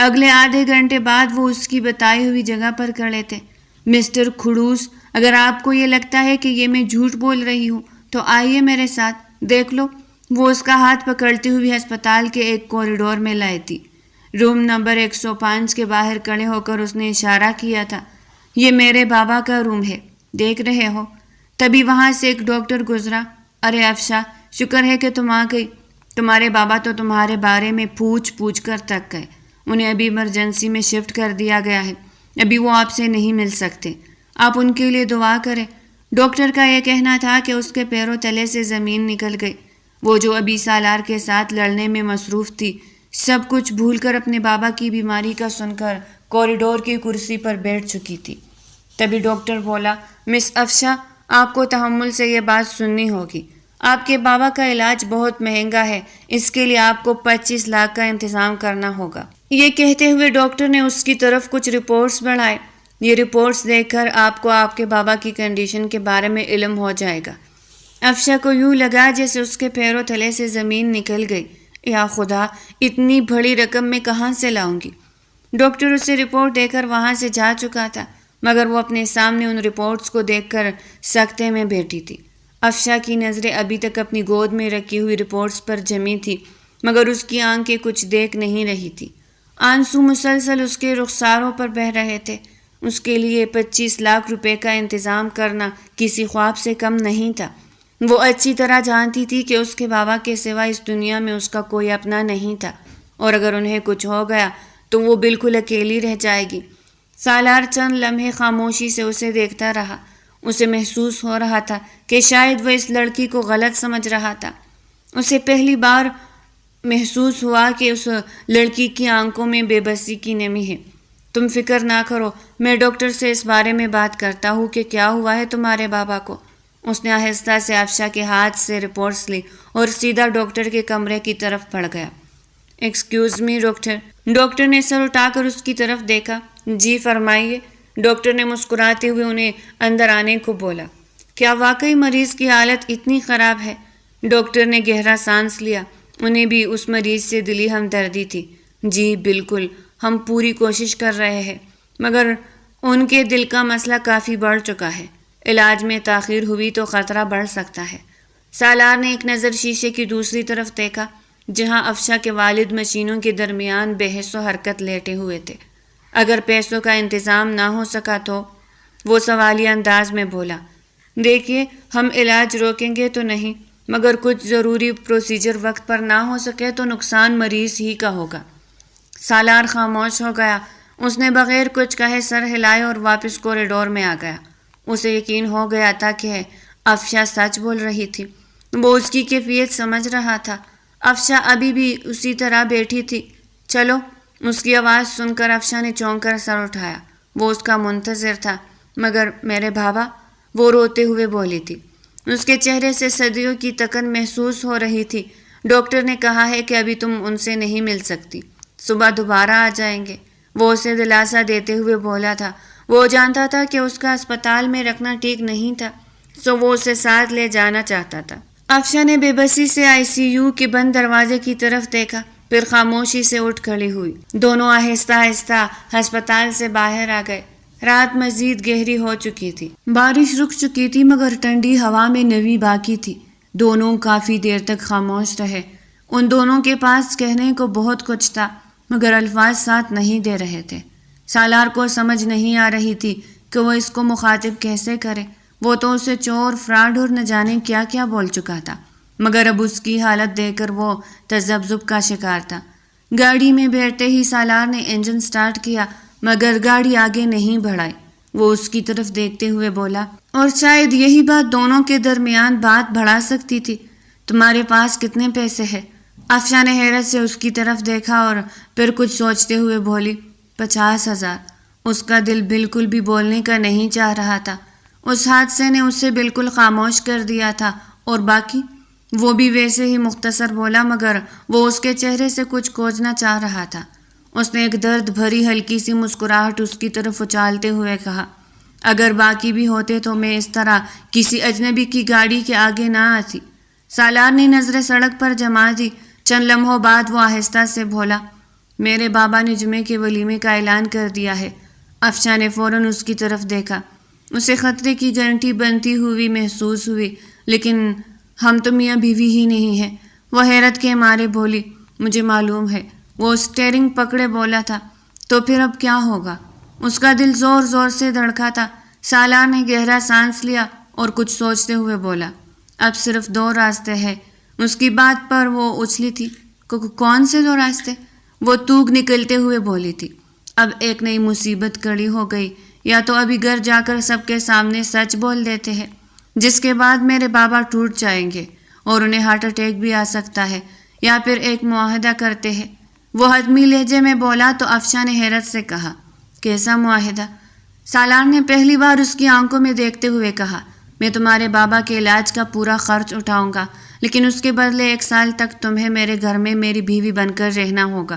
اگلے آدھے گھنٹے بعد وہ اس کی بتائی ہوئی جگہ پر کھڑے تھے۔ مسٹر کھڑوس، اگر آپ کو یہ لگتا ہے کہ یہ میں جھوٹ بول رہی ہوں تو آئیے میرے ساتھ، دیکھ لو۔ وہ اس کا ہاتھ پکڑتی ہوئی ہسپتال کے ایک کوریڈور میں لائی تھی۔ روم نمبر 105 کے باہر کھڑے ہو کر اس نے اشارہ کیا تھا۔ یہ میرے بابا کا روم ہے، دیکھ رہے ہو؟ تبھی وہاں سے ایک ڈاکٹر گزرا۔ ارے افشا، شکر ہے کہ تم آ گئی۔ تمہارے بابا تو تمہارے بارے میں پوچھ پوچھ کر تک گئے۔ انہیں ابھی ایمرجنسی میں شفٹ کر دیا گیا ہے، ابھی وہ آپ سے نہیں مل سکتے۔ آپ ان کے لیے دعا کریں۔ ڈاکٹر کا یہ کہنا تھا کہ اس کے پیروں تلے سے زمین نکل گئی۔ وہ جو ابھی سالار کے ساتھ لڑنے میں مصروف تھی، سب کچھ بھول کر اپنے بابا کی بیماری کا سن کر کوریڈور کی کرسی پر بیٹھ چکی تھی۔ تبھی ڈاکٹر بولا، مس افشا، آپ کو تحمل سے یہ بات سننی ہوگی۔ آپ کے بابا کا علاج بہت مہنگا ہے، اس کے لیے آپ کو 25 لاکھ کا انتظام کرنا ہوگا۔ یہ کہتے ہوئے ڈاکٹر نے اس کی طرف کچھ رپورٹس بڑھائے۔ یہ رپورٹس دیکھ کر آپ کو آپ کے بابا کی کنڈیشن کے بارے میں علم ہو جائے گا۔ افشا کو یوں لگا جیسے اس کے پیروں تلے سے زمین نکل گئی۔ یا خدا، اتنی بڑی رقم میں کہاں سے لاؤں گی؟ ڈاکٹر اسے رپورٹ دے کر وہاں سے جا چکا تھا، مگر وہ اپنے سامنے ان رپورٹس کو دیکھ کر سکتے میں بیٹھی تھی۔ افشا کی نظریں ابھی تک اپنی گود میں رکھی ہوئی رپورٹس پر جمی تھی، مگر اس کی آنکھیں کچھ دیکھ نہیں رہی تھی۔ آنسو مسلسل اس کے رخساروں پر بہہ رہے تھے۔ اس کے لیے 25 لاکھ روپے کا انتظام کرنا کسی خواب سے کم نہیں تھا۔ وہ اچھی طرح جانتی تھی کہ اس کے بابا کے سوا اس دنیا میں اس کا کوئی اپنا نہیں تھا، اور اگر انہیں کچھ ہو گیا تو وہ بالکل اکیلی رہ جائے گی۔ سالار چند لمحے خاموشی سے اسے دیکھتا رہا۔ اسے محسوس ہو رہا تھا کہ شاید وہ اس لڑکی کو غلط سمجھ رہا تھا۔ اسے پہلی بار محسوس ہوا کہ اس لڑکی کی آنکھوں میں بے بسی کی نمی ہے۔ تم فکر نہ کرو، میں ڈاکٹر سے اس بارے میں بات کرتا ہوں کہ کیا ہوا ہے تمہارے بابا کو۔ اس نے آہستہ سے افشا کے ہاتھ سے رپورٹس لی اور سیدھا ڈاکٹر کے کمرے کی طرف بڑھ گیا۔ Excuse me doctor. ڈاکٹر نے سر اٹھا کر اس کی طرف دیکھا۔ جی فرمائیے۔ ڈاکٹر نے مسکراتے ہوئے انہیں اندر آنے کو بولا۔ کیا واقعی مریض کی حالت اتنی خراب ہے؟ ڈاکٹر نے گہرا سانس لیا۔ انہیں بھی اس مریض سے دلی ہمدردی تھی۔ جی بالکل، ہم پوری کوشش کر رہے ہیں، مگر ان کے دل کا مسئلہ کافی بڑھ چکا ہے۔ علاج میں تاخیر ہوئی تو خطرہ بڑھ سکتا ہے۔ سالار نے ایک نظر شیشے کی دوسری طرف دیکھا، جہاں افشا کے والد مشینوں کے درمیان بے حس و حرکت لیٹے ہوئے تھے۔ اگر پیسوں کا انتظام نہ ہو سکا تو؟ وہ سوالیہ انداز میں بولا۔ دیکھیے، ہم علاج روکیں گے تو نہیں، مگر کچھ ضروری پروسیجر وقت پر نہ ہو سکے تو نقصان مریض ہی کا ہوگا۔ سالار خاموش ہو گیا۔ اس نے بغیر کچھ کہے سر ہلائے اور واپس کوریڈور میں آ گیا۔ اسے یقین ہو گیا تھا کہ افشا سچ بول رہی تھی۔ وہ اس کی کیفیت سمجھ رہا تھا۔ افشا ابھی بھی اسی طرح بیٹھی تھی۔ چلو، اس کی آواز سن کر افشا نے چونک کر سر اٹھایا۔ وہ اس کا منتظر تھا۔ مگر میرے بابا، وہ روتے ہوئے بولی تھی۔ اس کے چہرے سے صدیوں کی تکن محسوس ہو رہی تھی۔ ڈاکٹر نے کہا ہے کہ ابھی تم ان سے نہیں مل سکتی، صبح دوبارہ آ جائیں گے۔ وہ اسے دلاسا دیتے ہوئے بولا تھا۔ وہ جانتا تھا کہ اس کا اسپتال میں رکھنا ٹھیک نہیں تھا، سو وہ اسے ساتھ لے جانا چاہتا تھا۔ افشا نے بے بسی سے ICU کے بند دروازے کی طرف دیکھا، پھر خاموشی سے اٹھ کھڑی ہوئی۔ دونوں آہستہ آہستہ ہسپتال سے باہر آ گئے۔ رات مزید گہری ہو چکی تھی۔ بارش رک چکی تھی، مگر ٹھنڈی ہوا میں نمی باقی تھی۔ دونوں کافی دیر تک خاموش رہے۔ ان دونوں کے پاس کہنے کو بہت کچھ تھا، مگر الفاظ ساتھ نہیں دے رہے تھے۔ سالار کو سمجھ نہیں آ رہی تھی کہ وہ اس کو مخاطب کیسے کرے۔ وہ تو اسے چور، فراڈ اور نہ جانے کیا کیا بول چکا تھا، مگر اب اس کی حالت دیکھ کر وہ تذبذب کا شکار تھا۔ گاڑی میں بیٹھتے ہی سالار نے انجن سٹارٹ کیا، مگر گاڑی آگے نہیں بڑھائی۔ وہ اس کی طرف دیکھتے ہوئے بولا، اور شاید یہی بات دونوں کے درمیان بات بڑھا سکتی تھی۔ تمہارے پاس کتنے پیسے ہیں؟ افشا نے حیرت سے اس کی طرف دیکھا اور پھر کچھ سوچتے ہوئے بولی، 50,000۔ اس کا دل بالکل بھی بولنے کا نہیں چاہ رہا تھا۔ اس حادثے نے اسے بالکل خاموش کر دیا تھا۔ اور باقی؟ وہ بھی ویسے ہی مختصر بولا، مگر وہ اس کے چہرے سے کچھ کھوجنا چاہ رہا تھا۔ اس نے ایک درد بھری ہلکی سی مسکراہٹ اس کی طرف اچالتے ہوئے کہا، اگر باقی بھی ہوتے تو میں اس طرح کسی اجنبی کی گاڑی کے آگے نہ آتی۔ سالار نے نظریں سڑک پر جما دی۔ چند لمحوں بعد وہ آہستہ سے بولا، میرے بابا نے جمعے کے ولیمے کا اعلان کر دیا ہے۔ افشاں نے فوراً اس کی طرف دیکھا۔ اسے خطرے کی گھنٹی بنتی ہوئی محسوس ہوئی، لیکن ہم تو میاں بیوی ہی نہیں ہیں۔ وہ حیرت کے مارے بولی، مجھے معلوم ہے۔ وہ اسٹیئرنگ پکڑے بولا تھا، تو پھر اب کیا ہوگا؟ اس کا دل زور زور سے دھڑکا تھا۔ سالار نے گہرا سانس لیا اور کچھ سوچتے ہوئے بولا، اب صرف 2 راستے ہیں۔ اس کی بات پر وہ اچھلی تھی۔ کون سے 2 راستے؟ وہ توگ نکلتے ہوئے بولی تھی۔ اب ایک نئی مصیبت کھڑی ہو گئی، یا تو ابھی گھر جا کر سب کے سامنے سچ بول دیتے ہیں، جس کے بعد میرے بابا ٹوٹ جائیں گے اور انہیں ہارٹ اٹیک بھی آ سکتا ہے، یا پھر ایک معاہدہ کرتے ہیں۔ وہ حتمی لہجے میں بولا تو افشاں نے حیرت سے کہا، کیسا معاہدہ؟ سالار نے پہلی بار اس کی آنکھوں میں دیکھتے ہوئے کہا، میں تمہارے بابا کے علاج کا پورا خرچ اٹھاؤں گا، لیکن اس کے بدلے 1 سال تک تمہیں میرے گھر میں میری بیوی بن کر رہنا ہوگا۔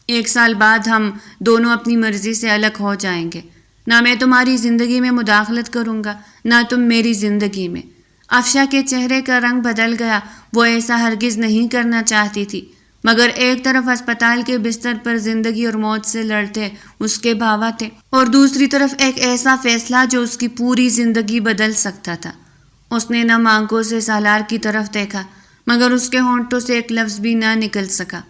1 سال بعد ہم دونوں اپنی مرضی سے الگ ہو جائیں گے۔ نہ میں تمہاری زندگی میں مداخلت کروں گا، نہ تم میری زندگی میں۔ افشاں کے چہرے کا رنگ بدل گیا۔ وہ ایسا ہرگز نہیں کرنا چاہتی تھی، مگر ایک طرف اسپتال کے بستر پر زندگی اور موت سے لڑتے اس کے بابا تھے، اور دوسری طرف ایک ایسا فیصلہ جو اس کی پوری زندگی بدل سکتا تھا۔ اس نے نم آنکھوں سے سالار کی طرف دیکھا، مگر اس کے ہونٹوں سے ایک لفظ بھی نہ نکل سکا۔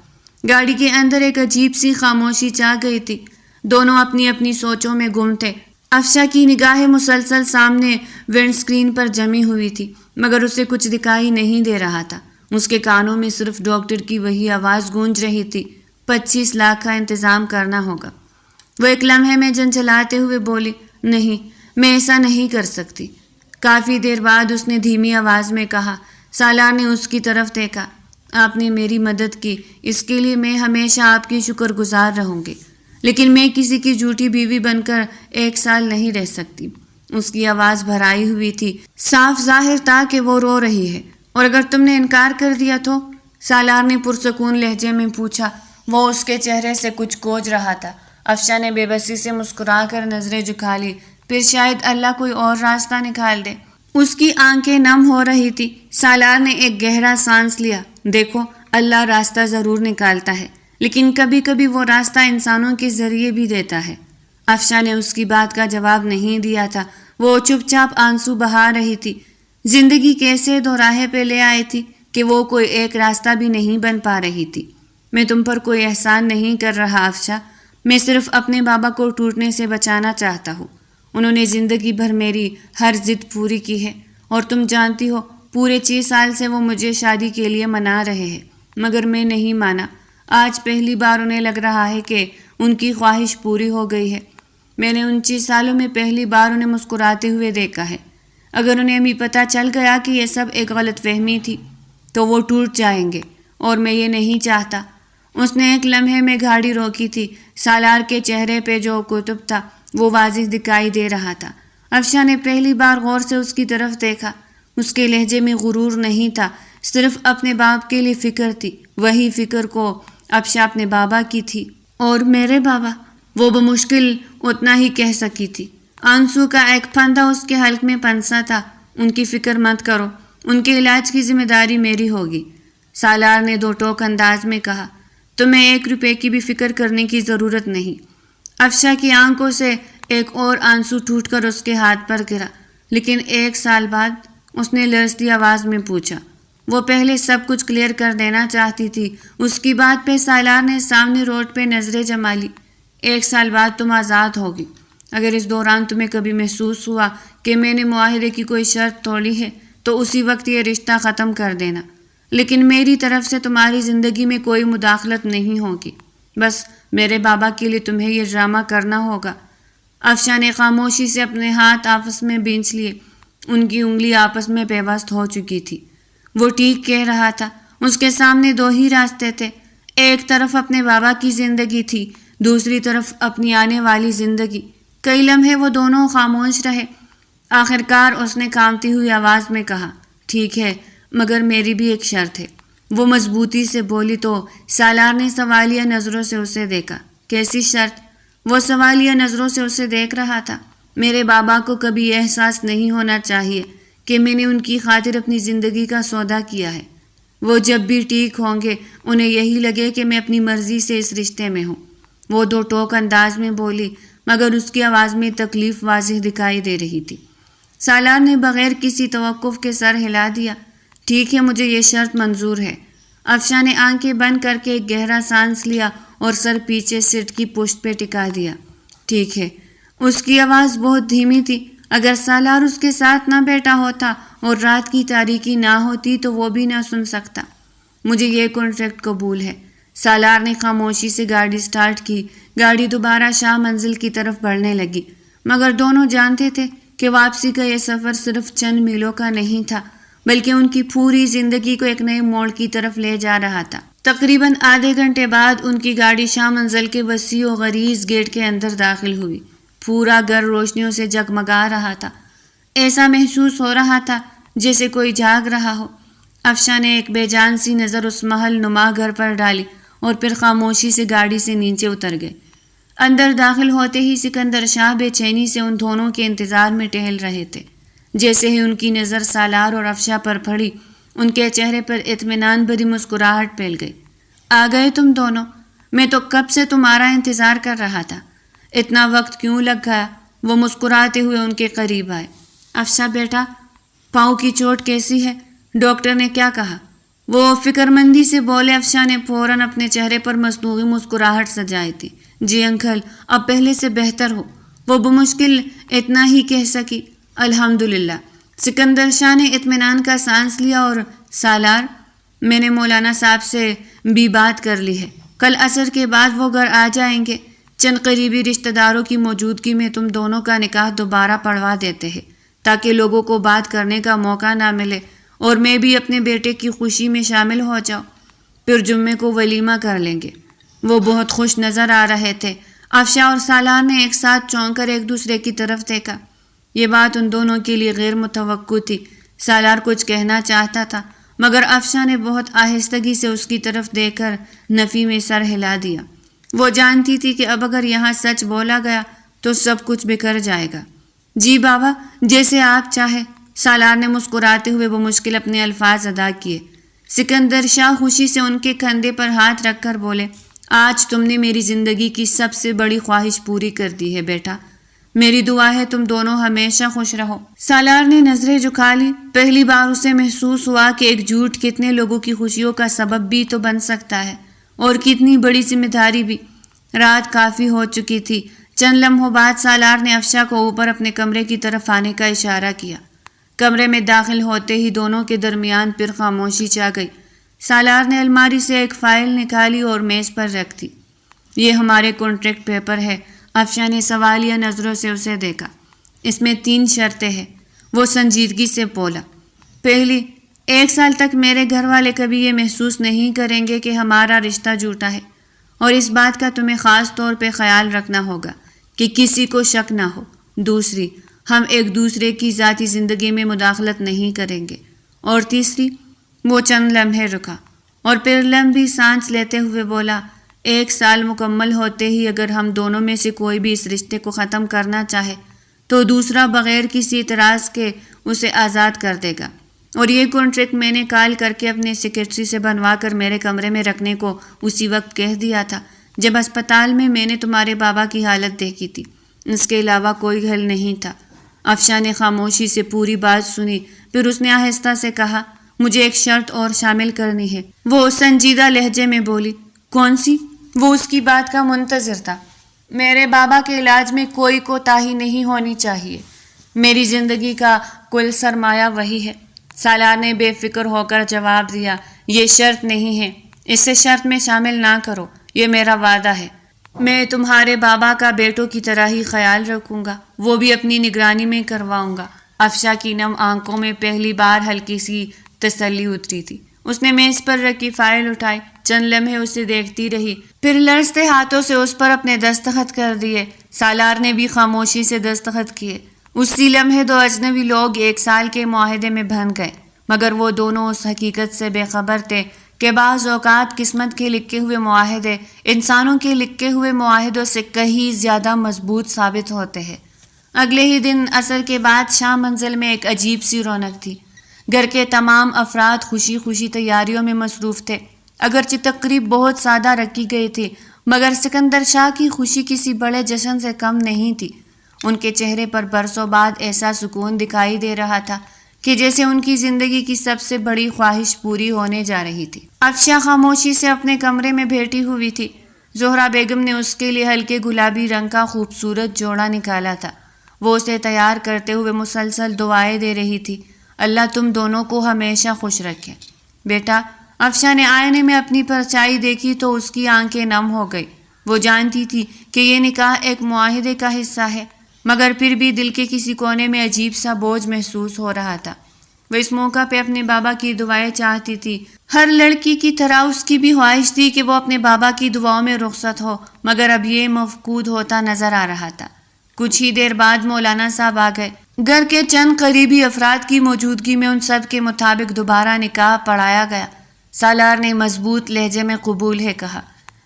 گاڑی کے اندر ایک عجیب سی خاموشی چھا گئی تھی۔ دونوں اپنی اپنی سوچوں میں گم تھے۔ افشاں کی نگاہیں مسلسل سامنے ونڈ سکرین پر جمی ہوئی تھی، مگر اسے کچھ دکھائی نہیں دے رہا تھا۔ اس کے کانوں میں صرف ڈاکٹر کی وہی آواز گونج رہی تھی، 25 لاکھ کا انتظام کرنا ہوگا۔ وہ ایک لمحے میں جھنجھلاتے ہوئے بولی، نہیں، میں ایسا نہیں کر سکتی۔ کافی دیر بعد اس نے دھیمی آواز میں کہا۔ سالار نے اس کی طرف دیکھا، آپ نے میری مدد کی، اس کے لیے میں ہمیشہ آپ کی شکر گزار رہوں گی، لیکن میں کسی کی جھوٹی بیوی بن کر 1 سال نہیں رہ سکتی۔ اس کی آواز بھرائی ہوئی تھی، صاف ظاہر تھا کہ وہ رو رہی ہے۔ اور اگر تم نے انکار کر دیا تو؟ سالار نے پرسکون لہجے میں پوچھا۔ وہ اس کے چہرے سے کچھ کوجھ رہا تھا۔ افشاں نے بے بسی سے مسکرا کر نظریں جھکا لی، پھر شاید اللہ کوئی اور راستہ نکال دے۔ اس کی آنکھیں نم ہو رہی تھی۔ سالار نے ایک گہرا سانس لیا۔ دیکھو، اللہ راستہ ضرور نکالتا ہے، لیکن کبھی کبھی وہ راستہ انسانوں کے ذریعے بھی دیتا ہے۔ افشاں نے اس کی بات کا جواب نہیں دیا تھا۔ وہ چپ چاپ آنسو بہا رہی تھی۔ زندگی کیسے دوراہے پہ لے آئی تھی کہ وہ کوئی ایک راستہ بھی نہیں بن پا رہی تھی۔ میں تم پر کوئی احسان نہیں کر رہا افشاں، میں صرف اپنے بابا کو ٹوٹنے سے بچانا چاہتا ہوں۔ انہوں نے زندگی بھر میری ہر ضد پوری کی ہے، اور تم جانتی ہو پورے 6 سال سے وہ مجھے شادی کے لیے منا رہے ہیں، مگر میں نہیں مانا۔ آج پہلی بار انہیں لگ رہا ہے کہ ان کی خواہش پوری ہو گئی ہے۔ میں نے ان 6 سالوں میں پہلی بار انہیں مسکراتے ہوئے دیکھا ہے۔ اگر انہیں ابھی پتہ چل گیا کہ یہ سب ایک غلط فہمی تھی تو وہ ٹوٹ جائیں گے، اور میں یہ نہیں چاہتا۔ اس نے ایک لمحے میں گاڑی روکی تھی۔ سالار کے چہرے پہ جو کتب تھا وہ واضح دکھائی دے رہا تھا۔ افشاں نے پہلی بار غور سے اس کی طرف دیکھا۔ اس کے لہجے میں غرور نہیں تھا، صرف اپنے باپ کے لیے فکر تھی۔ وہی فکر کو افشاں اپنے بابا کی تھی۔ اور میرے بابا، وہ بمشکل اتنا ہی کہہ سکی تھی۔ آنسو کا ایک پھندہ اس کے حلق میں پنسا تھا۔ ان کی فکر مت کرو، ان کے علاج کی ذمہ داری میری ہوگی، سالار نے 2 ٹوک انداز میں کہا۔ تمہیں 1 روپے کی بھی فکر کرنے کی ضرورت نہیں۔ افشاں کی آنکھوں سے ایک اور آنسو ٹوٹ کر اس کے ہاتھ پر گرا۔ لیکن 1 سال بعد؟ اس نے لرزتی آواز میں پوچھا۔ وہ پہلے سب کچھ کلیئر کر دینا چاہتی تھی۔ اس کی بات پہ سالار نے سامنے روڈ پہ نظریں جما لی۔ 1 سال بعد تم آزاد ہوگی۔ اگر اس دوران تمہیں کبھی محسوس ہوا کہ میں نے معاہدے کی کوئی شرط توڑی ہے تو اسی وقت یہ رشتہ ختم کر دینا، لیکن میری طرف سے تمہاری زندگی میں کوئی مداخلت نہیں ہوگی۔ بس میرے بابا کے لیے تمہیں یہ ڈرامہ کرنا ہوگا۔ افشاں نے خاموشی سے اپنے ہاتھ آپس میں بینچ لیے۔ ان کی انگلی آپس میں پیوست ہو چکی تھی۔ وہ ٹھیک کہہ رہا تھا۔ اس کے سامنے 2 ہی راستے تھے۔ ایک طرف اپنے بابا کی زندگی تھی، دوسری طرف اپنی آنے والی زندگی۔ کئی لمحے وہ دونوں خاموش رہے۔ آخرکار اس نے کانپتی ہوئی آواز میں کہا، ٹھیک ہے، مگر میری بھی ایک شرط ہے۔ وہ مضبوطی سے بولی تو سالار نے سوالیہ نظروں سے اسے دیکھا۔ کیسی شرط؟ وہ سوالیہ نظروں سے اسے دیکھ رہا تھا۔ میرے بابا کو کبھی یہ احساس نہیں ہونا چاہیے کہ میں نے ان کی خاطر اپنی زندگی کا سودا کیا ہے۔ وہ جب بھی ٹھیک ہوں گے انہیں یہی لگے کہ میں اپنی مرضی سے اس رشتے میں ہوں۔ وہ دو ٹوک انداز میں بولی، مگر اس کی آواز میں تکلیف واضح دکھائی دے رہی تھی۔ سالار نے بغیر کسی توقف کے سر ہلا دیا۔ ٹھیک ہے، مجھے یہ شرط منظور ہے۔ افشاں نے آنکھیں بند کر کے ایک گہرا سانس لیا اور سر پیچھے سیٹ کی پشت پہ ٹکا دیا۔ ٹھیک ہے۔ اس کی آواز بہت دھیمی تھی۔ اگر سالار اس کے ساتھ نہ بیٹھا ہوتا اور رات کی تاریکی نہ ہوتی تو وہ بھی نہ سن سکتا۔ مجھے یہ کانٹریکٹ قبول ہے۔ سالار نے خاموشی سے گاڑی سٹارٹ کی۔ گاڑی دوبارہ شاہ منزل کی طرف بڑھنے لگی، مگر دونوں جانتے تھے کہ واپسی کا یہ سفر صرف چند میلوں کا نہیں تھا، بلکہ ان کی پوری زندگی کو ایک نئے موڑ کی طرف لے جا رہا تھا۔ تقریباً آدھے گھنٹے بعد ان کی گاڑی شاہ منزل کے وسیع و غلیظ گیٹ کے اندر داخل ہوئی۔ پورا گھر روشنیوں سے جگمگا رہا تھا۔ ایسا محسوس ہو رہا تھا جیسے کوئی جاگ رہا ہو۔ افشاں نے ایک بے جان سی نظر اس محل نما گھر پر ڈالی اور پھر خاموشی سے گاڑی سے نیچے اتر گئے۔ اندر داخل ہوتے ہی سکندر شاہ بے چینی سے ان دونوں کے انتظار میں ٹہل رہے تھے۔ جیسے ہی ان کی نظر سالار اور افشاں پر پڑی، ان کے چہرے پر اطمینان بھری مسکراہٹ پھیل گئی۔ آ گئے تم دونوں؟ میں تو کب سے تمہارا انتظار کر رہا تھا۔ اتنا وقت کیوں لگ گیا؟ وہ مسکراتے ہوئے ان کے قریب آئے۔ افشاں بیٹا، پاؤں کی چوٹ کیسی ہے؟ ڈاکٹر نے کیا کہا؟ وہ فکر مندی سے بولے۔ افشاں نے فوراً اپنے چہرے پر مصنوعی مسکراہٹ سجائی تھی۔ جی انکل، اب پہلے سے بہتر ہو، وہ بمشکل اتنا ہی کہہ سکی۔ الحمدللہ۔ سکندر شاہ نے اطمینان کا سانس لیا اور سالار، میں نے مولانا صاحب سے بھی بات کر لی ہے۔ کل عصر کے بعد وہ گھر آ جائیں گے۔ چند قریبی رشتہ داروں کی موجودگی میں تم دونوں کا نکاح دوبارہ پڑھوا دیتے ہیں تاکہ لوگوں کو بات کرنے کا موقع نہ ملے اور میں بھی اپنے بیٹے کی خوشی میں شامل ہو جاؤں۔ پھر جمعے کو ولیمہ کر لیں گے۔ وہ بہت خوش نظر آ رہے تھے۔ افشاں اور سالار نے ایک ساتھ چونک کر ایک دوسرے کی طرف دیکھا۔ یہ بات ان دونوں کے لیے غیر متوقع تھی۔ سالار کچھ کہنا چاہتا تھا، مگر افشاں نے بہت آہستگی سے اس کی طرف دیکھ کر نفی میں سر ہلا دیا۔ وہ جانتی تھی کہ اب اگر یہاں سچ بولا گیا تو سب کچھ بکھر جائے گا۔ جی بابا، جیسے آپ چاہیں، سالار نے مسکراتے ہوئے وہ مشکل اپنے الفاظ ادا کیے۔ سکندر شاہ خوشی سے ان کے کندھے پر ہاتھ رکھ کر بولے، آج تم نے میری زندگی کی سب سے بڑی خواہش پوری کر دی ہے بیٹا۔ میری دعا ہے تم دونوں ہمیشہ خوش رہو۔ سالار نے نظریں جھکا لی۔ پہلی بار اسے محسوس ہوا کہ ایک جھوٹ کتنے لوگوں کی خوشیوں کا سبب بھی تو بن سکتا ہے، اور کتنی بڑی ذمہ داری بھی۔ رات کافی ہو چکی تھی۔ چند لمحوں بعد سالار نے افشاں کو اوپر اپنے کمرے کی طرف آنے کا اشارہ کیا۔ کمرے میں داخل ہوتے ہی دونوں کے درمیان پھر خاموشی چھا گئی۔ سالار نے الماری سے ایک فائل نکالی اور میز پر رکھ دی۔ یہ ہمارے کانٹریکٹ پیپر ہے۔ افشاں نے سوالیہ نظروں سے اسے دیکھا۔ اس میں 3 شرطیں ہیں۔ وہ سنجیدگی سے بولا۔ پہلی، 1 سال تک میرے گھر والے کبھی یہ محسوس نہیں کریں گے کہ ہمارا رشتہ جھوٹا ہے، اور اس بات کا تمہیں خاص طور پہ خیال رکھنا ہوگا کہ کسی کو شک نہ ہو۔ دوسری، ہم ایک دوسرے کی ذاتی زندگی میں مداخلت نہیں کریں گے۔ اور تیسری، وہ چند لمحے رکا اور پھر لمبی سانس لیتے ہوئے بولا، 1 سال مکمل ہوتے ہی اگر ہم دونوں میں سے کوئی بھی اس رشتے کو ختم کرنا چاہے تو دوسرا بغیر کسی اعتراض کے اسے آزاد کر دے گا۔ اور یہ کانٹریکٹ میں نے کال کر کے اپنے سیکرٹری سے بنوا کر میرے کمرے میں رکھنے کو اسی وقت کہہ دیا تھا جب اسپتال میں نے تمہارے بابا کی حالت دیکھی تھی۔ اس کے علاوہ کوئی حل نہیں تھا۔ افشاں نے خاموشی سے پوری بات سنی، پھر اس نے آہستہ سے کہا، مجھے ایک شرط اور شامل کرنی ہے۔ وہ سنجیدہ لہجے میں بولی، کون سی؟ وہ اس کی بات کا منتظر تھا۔ میرے بابا کے علاج میں کوئی کوتاہی نہیں ہونی چاہیے۔ میری زندگی کا کل سرمایہ وہی ہے۔ سالار نے بے فکر ہو کر جواب دیا، یہ شرط نہیں ہے، اسے شرط میں شامل نہ کرو، یہ میرا وعدہ ہے۔ میں تمہارے بابا کا بیٹوں کی طرح ہی خیال رکھوں گا، وہ بھی اپنی نگرانی میں کرواؤں گا۔ افشاں کی نم آنکھوں میں پہلی بار ہلکی سی تسلی اتری تھی۔ اس نے میز پر رکھی فائل اٹھائی، چند لمحے اسے دیکھتی رہی، پھر لرزتے ہاتھوں سے اس پر اپنے دستخط کر دیے۔ سالار نے بھی خاموشی سے دستخط کیے۔ اسی لمحے 2 اجنبی لوگ 1 سال کے معاہدے میں بندھ گئے، مگر وہ دونوں اس حقیقت سے بے خبر تھے کہ بعض اوقات قسمت کے لکھے ہوئے معاہدے انسانوں کے لکھے ہوئے معاہدوں سے کہیں زیادہ مضبوط ثابت ہوتے ہیں۔ اگلے ہی دن عصر کے بعد شاہ منزل میں ایک عجیب سی رونق تھی۔ گھر کے تمام افراد خوشی خوشی تیاریوں میں مصروف تھے۔ اگرچہ تقریب بہت سادہ رکھی گئی تھی، مگر سکندر شاہ کی خوشی کسی بڑے جشن سے کم نہیں تھی۔ ان کے چہرے پر برسوں بعد ایسا سکون دکھائی دے رہا تھا کہ جیسے ان کی زندگی کی سب سے بڑی خواہش پوری ہونے جا رہی تھی۔ افشا خاموشی سے اپنے کمرے میں بیٹھی ہوئی تھی۔ زہرا بیگم نے اس کے لیے ہلکے گلابی رنگ کا خوبصورت جوڑا نکالا تھا۔ وہ اسے تیار کرتے ہوئے مسلسل دعائیں دے رہی تھی، اللہ تم دونوں کو ہمیشہ خوش رکھے۔ بیٹا، افشا نے آئینے میں اپنی پرچھائی دیکھی تو اس کی آنکھیں نم ہو گئی۔ وہ جانتی تھی کہ یہ نکاح ایک معاہدے کا حصہ ہے، مگر پھر بھی دل کے کسی کونے میں عجیب سا بوجھ محسوس ہو رہا تھا۔ وہ اس موقع پہ اپنے بابا کی دعائیں چاہتی تھی۔ ہر لڑکی کی طرح اس کی بھی خواہش تھی کہ وہ اپنے بابا کی دعاؤں میں رخصت ہو، مگر اب یہ مفقود ہوتا نظر آ رہا تھا۔ کچھ ہی دیر بعد مولانا صاحب آ گئے۔ گھر کے چند قریبی افراد کی موجودگی میں ان سب کے مطابق دوبارہ نکاح پڑھایا گیا۔ سالار نے مضبوط لہجے میں قبول ہے کہا،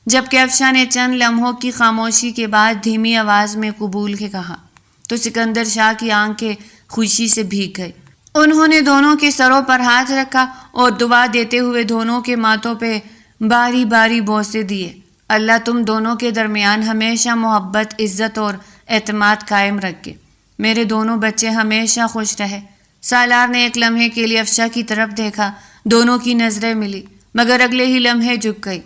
جبکہ افشا نے چند لمحوں کی خاموشی کے بعد دھیمی آواز میں قبول ہے کہا، تو سکندر شاہ کی آنکھیں خوشی سے بھیگ گئی۔ انہوں نے دونوں کے سروں پر ہاتھ رکھا اور دعا دیتے ہوئے دونوں کے ماتھوں پہ باری باری بوسے دیے۔ اللہ تم دونوں کے درمیان ہمیشہ محبت، عزت اور اعتماد قائم رکھے۔ میرے دونوں بچے ہمیشہ خوش رہے۔ سالار نے ایک لمحے کے لیے افشا کی طرف دیکھا، دونوں کی نظریں ملی، مگر اگلے ہی لمحے جھک گئی۔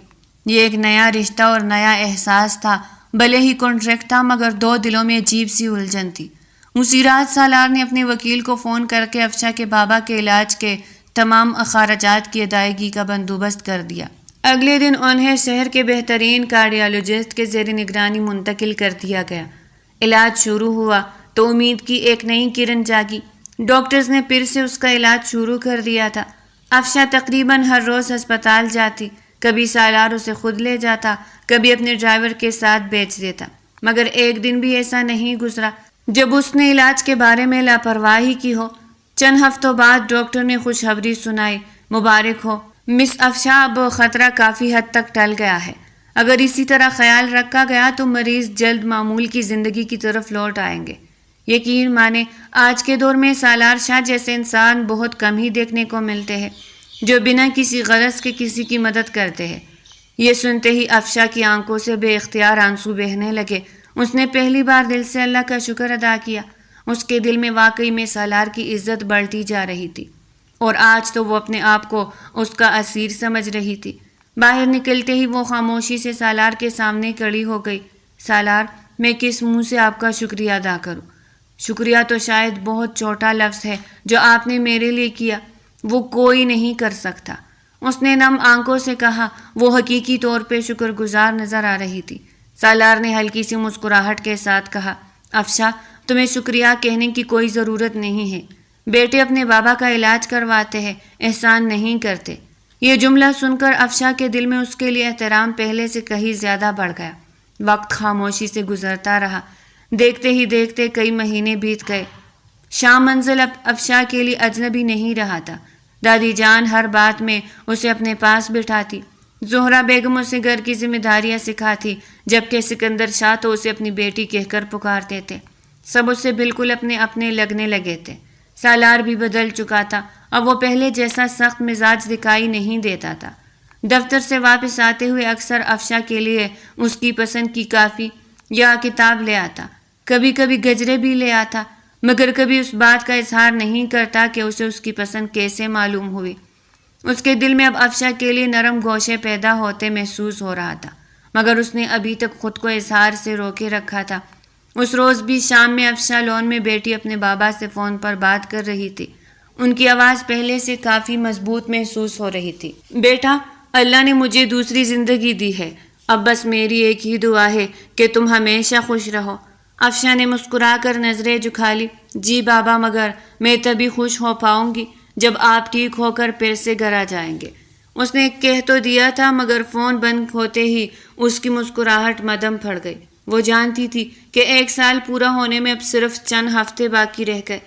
یہ ایک نیا رشتہ اور نیا احساس تھا، بھلے ہی کانٹریکٹ تھا، مگر دو دلوں میں عجیب سی الجھن تھی۔ اسی رات سالار نے اپنے وکیل کو فون کر کے افشا کے بابا کے علاج کے تمام اخراجات کی ادائیگی کا بندوبست کر دیا۔ اگلے دن انہیں شہر کے بہترین کارڈیالوجسٹ کے زیر نگرانی منتقل کر دیا گیا۔ علاج شروع ہوا تو امید کی ایک نئی کرن جاگی۔ ڈاکٹرز نے پھر سے اس کا علاج شروع کر دیا تھا۔ افشا تقریباً ہر روز ہسپتال جاتی، کبھی سالار اسے خود لے جاتا، کبھی اپنے ڈرائیور کے ساتھ بھیج دیتا، مگر ایک دن بھی ایسا نہیں گزرا جب اس نے علاج کے بارے میں لاپرواہی کی ہو۔ چند ہفتوں بعد ڈاکٹر نے خوشخبری سنائی، مبارک ہو مس افشا، اب خطرہ کافی حد تک ٹل گیا ہے۔ اگر اسی طرح خیال رکھا گیا تو مریض جلد معمول کی زندگی کی طرف لوٹ آئیں گے۔ یقین مانے آج کے دور میں سالار شاہ جیسے انسان بہت کم ہی دیکھنے کو ملتے ہیں جو بنا کسی غرض کے کسی کی مدد کرتے ہیں۔ یہ سنتے ہی افشا کی آنکھوں سے بے اختیار آنسو بہنے لگے۔ اس نے پہلی بار دل سے اللہ کا شکر ادا کیا۔ اس کے دل میں واقعی میں سالار کی عزت بڑھتی جا رہی تھی، اور آج تو وہ اپنے آپ کو اس کا اسیر سمجھ رہی تھی۔ باہر نکلتے ہی وہ خاموشی سے سالار کے سامنے کھڑی ہو گئی۔ سالار، میں کس منہ سے آپ کا شکریہ ادا کروں؟ شکریہ تو شاید بہت چھوٹا لفظ ہے جو آپ نے میرے لیے کیا، وہ کوئی نہیں کر سکتا۔ اس نے نم آنکھوں سے کہا۔ وہ حقیقی طور پہ شکر گزار نظر آ رہی تھی۔ سالار نے ہلکی سی مسکراہٹ کے ساتھ کہا، افشا، تمہیں شکریہ کہنے کی کوئی ضرورت نہیں ہے۔ بیٹے اپنے بابا کا علاج کرواتے ہیں، احسان نہیں کرتے۔ یہ جملہ سن کر افشا کے دل میں اس کے لیے احترام پہلے سے کہیں زیادہ بڑھ گیا۔ وقت خاموشی سے گزرتا رہا۔ دیکھتے ہی دیکھتے کئی مہینے بیت گئے۔ شام منزل اب افشا کے لیے اجنبی نہیں رہا تھا۔ دادی جان ہر بات میں اسے اپنے پاس بٹھاتی، زہرا بیگم اسے گھر کی ذمہ داریاں سکھاتی، جبکہ سکندر شاہ تو اسے اپنی بیٹی کہہ کر پکارتے تھے۔ سب اسے بالکل اپنے اپنے لگنے لگے تھے۔ سالار بھی بدل چکا تھا، اب وہ پہلے جیسا سخت مزاج دکھائی نہیں دیتا تھا۔ دفتر سے واپس آتے ہوئے اکثر افشا کے لیے اس کی پسند کی کافی یا کتاب لے آتا، کبھی کبھی گجرے بھی لے آتا، مگر کبھی اس بات کا اظہار نہیں کرتا کہ اسے اس کی پسند کیسے معلوم ہوئی۔ اس کے دل میں اب افشا کے لیے نرم گوشے پیدا ہوتے محسوس ہو رہا تھا، مگر اس نے ابھی تک خود کو اظہار سے روکے رکھا تھا۔ اس روز بھی شام میں افشا لون میں بیٹھی اپنے بابا سے فون پر بات کر رہی تھی۔ ان کی آواز پہلے سے کافی مضبوط محسوس ہو رہی تھی۔ بیٹا، اللہ نے مجھے دوسری زندگی دی ہے، اب بس میری ایک ہی دعا ہے کہ تم ہمیشہ خوش رہو۔ افشا نے مسکرا کر نظریں جھکا لی۔ جی بابا، مگر میں تبھی خوش ہو پاؤں گی جب آپ ٹھیک ہو کر پھر سے گھر آ جائیں گے۔ اس نے کہہ تو دیا تھا، مگر فون بند ہوتے ہی اس کی مسکراہٹ مدھم پھڑ گئی۔ وہ جانتی تھی کہ 1 سال پورا ہونے میں اب صرف چند ہفتے باقی رہ گئے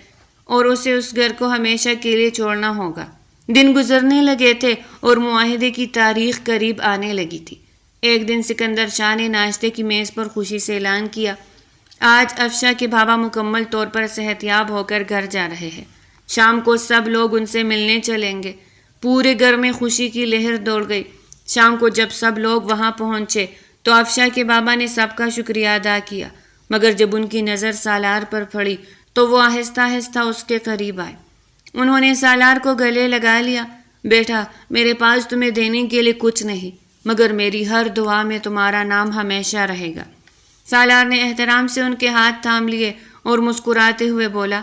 اور اسے اس گھر کو ہمیشہ کے لیے چھوڑنا ہوگا۔ دن گزرنے لگے تھے اور معاہدے کی تاریخ قریب آنے لگی تھی۔ ایک دن سکندر شاہ نے ناشتے کی میز پر خوشی سے اعلان کیا، آج افشا کے بابا مکمل طور پر صحت یاب ہو کر گھر جا رہے ہیں۔ شام کو سب لوگ ان سے ملنے چلیں گے۔ پورے گھر میں خوشی کی لہر دوڑ گئی۔ شام کو جب سب لوگ وہاں پہنچے تو افشا کے بابا نے سب کا شکریہ ادا کیا، مگر جب ان کی نظر سالار پر پڑی تو وہ آہستہ آہستہ اس کے قریب آئے۔ انہوں نے سالار کو گلے لگا لیا۔ بیٹا، میرے پاس تمہیں دینے کے لیے کچھ نہیں، مگر میری ہر دعا میں تمہارا نام ہمیشہ رہے گا۔ سالار نے احترام سے ان کے ہاتھ تھام لیے اور مسکراتے ہوئے بولا،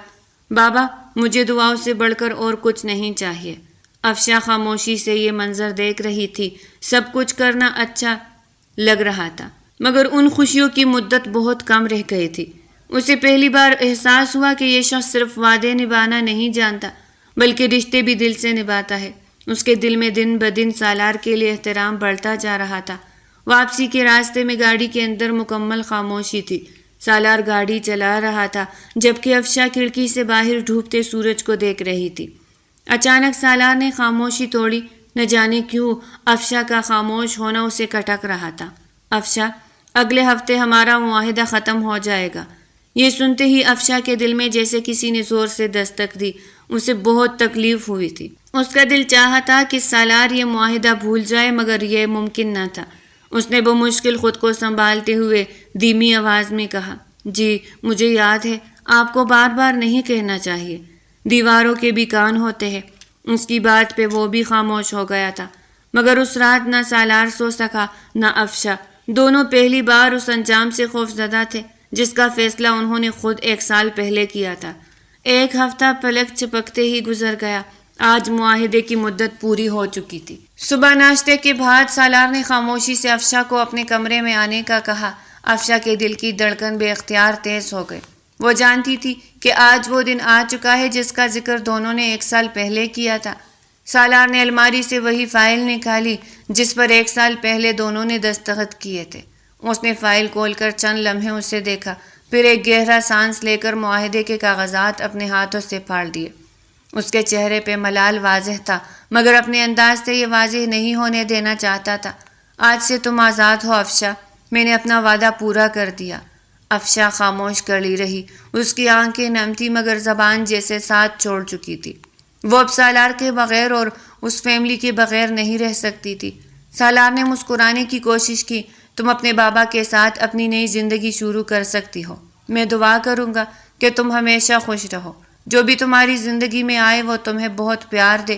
بابا، مجھے دعاؤں سے بڑھ کر اور کچھ نہیں چاہیے۔ افشا خاموشی سے یہ منظر دیکھ رہی تھی۔ سب کچھ کرنا اچھا لگ رہا تھا، مگر ان خوشیوں کی مدت بہت کم رہ گئی تھی۔ اسے پہلی بار احساس ہوا کہ یہ شخص صرف وعدے نبھانا نہیں جانتا، بلکہ رشتے بھی دل سے نبھاتا ہے۔ اس کے دل میں دن بدن سالار کے لیے احترام بڑھتا جا رہا تھا۔ واپسی کے راستے میں گاڑی کے اندر مکمل خاموشی تھی۔ سالار گاڑی چلا رہا تھا، جبکہ افشا کھڑکی سے باہر ڈوبتے سورج کو دیکھ رہی تھی۔ اچانک سالار نے خاموشی توڑی۔ نہ جانے کیوں افشا کا خاموش ہونا اسے کٹک رہا تھا۔ افشا، اگلے ہفتے ہمارا معاہدہ ختم ہو جائے گا۔ یہ سنتے ہی افشا کے دل میں جیسے کسی نے زور سے دستک دی۔ اسے بہت تکلیف ہوئی تھی۔ اس کا دل چاہا تھا کہ سالار یہ معاہدہ بھول جائے، مگر یہ ممکن نہ تھا۔ اس نے بمشکل خود کو سنبھالتے ہوئے دھیمی آواز میں کہا، جی مجھے یاد ہے، آپ کو بار بار نہیں کہنا چاہیے، دیواروں کے بھی کان ہوتے ہیں۔ اس کی بات پہ وہ بھی خاموش ہو گیا تھا، مگر اس رات نہ سالار سو سکا نہ افشا۔ دونوں پہلی بار اس انجام سے خوفزدہ تھے جس کا فیصلہ انہوں نے خود 1 سال پہلے کیا تھا۔ 1 ہفتہ پلک چپکتے ہی گزر گیا۔ آج معاہدے کی مدت پوری ہو چکی تھی۔ صبح ناشتے کے بعد سالار نے خاموشی سے افشا کو اپنے کمرے میں آنے کا کہا۔ افشا کے دل کی دھڑکن بے اختیار تیز ہو گئی۔ وہ جانتی تھی کہ آج وہ دن آ چکا ہے جس کا ذکر دونوں نے 1 سال پہلے کیا تھا۔ سالار نے الماری سے وہی فائل نکالی جس پر 1 سال پہلے دونوں نے دستخط کیے تھے۔ اس نے فائل کھول کر چند لمحے اسے دیکھا، پھر ایک گہرا سانس لے کر معاہدے کے کاغذات اپنے ہاتھوں سے پھاڑ دیے۔ اس کے چہرے پہ ملال واضح تھا، مگر اپنے انداز سے یہ واضح نہیں ہونے دینا چاہتا تھا۔ آج سے تم آزاد ہو افشا، میں نے اپنا وعدہ پورا کر دیا۔ افشا خاموش کڑی رہی۔ اس کی آنکھیں نم تھی مگر زبان جیسے ساتھ چھوڑ چکی تھی۔ وہ اب سالار کے بغیر اور اس فیملی کے بغیر نہیں رہ سکتی تھی۔ سالار نے مسکرانے کی کوشش کی۔ تم اپنے بابا کے ساتھ اپنی نئی زندگی شروع کر سکتی ہو۔ میں دعا کروں گا کہ تم ہمیشہ خوش رہو۔ جو بھی تمہاری زندگی میں آئے وہ تمہیں بہت پیار دے،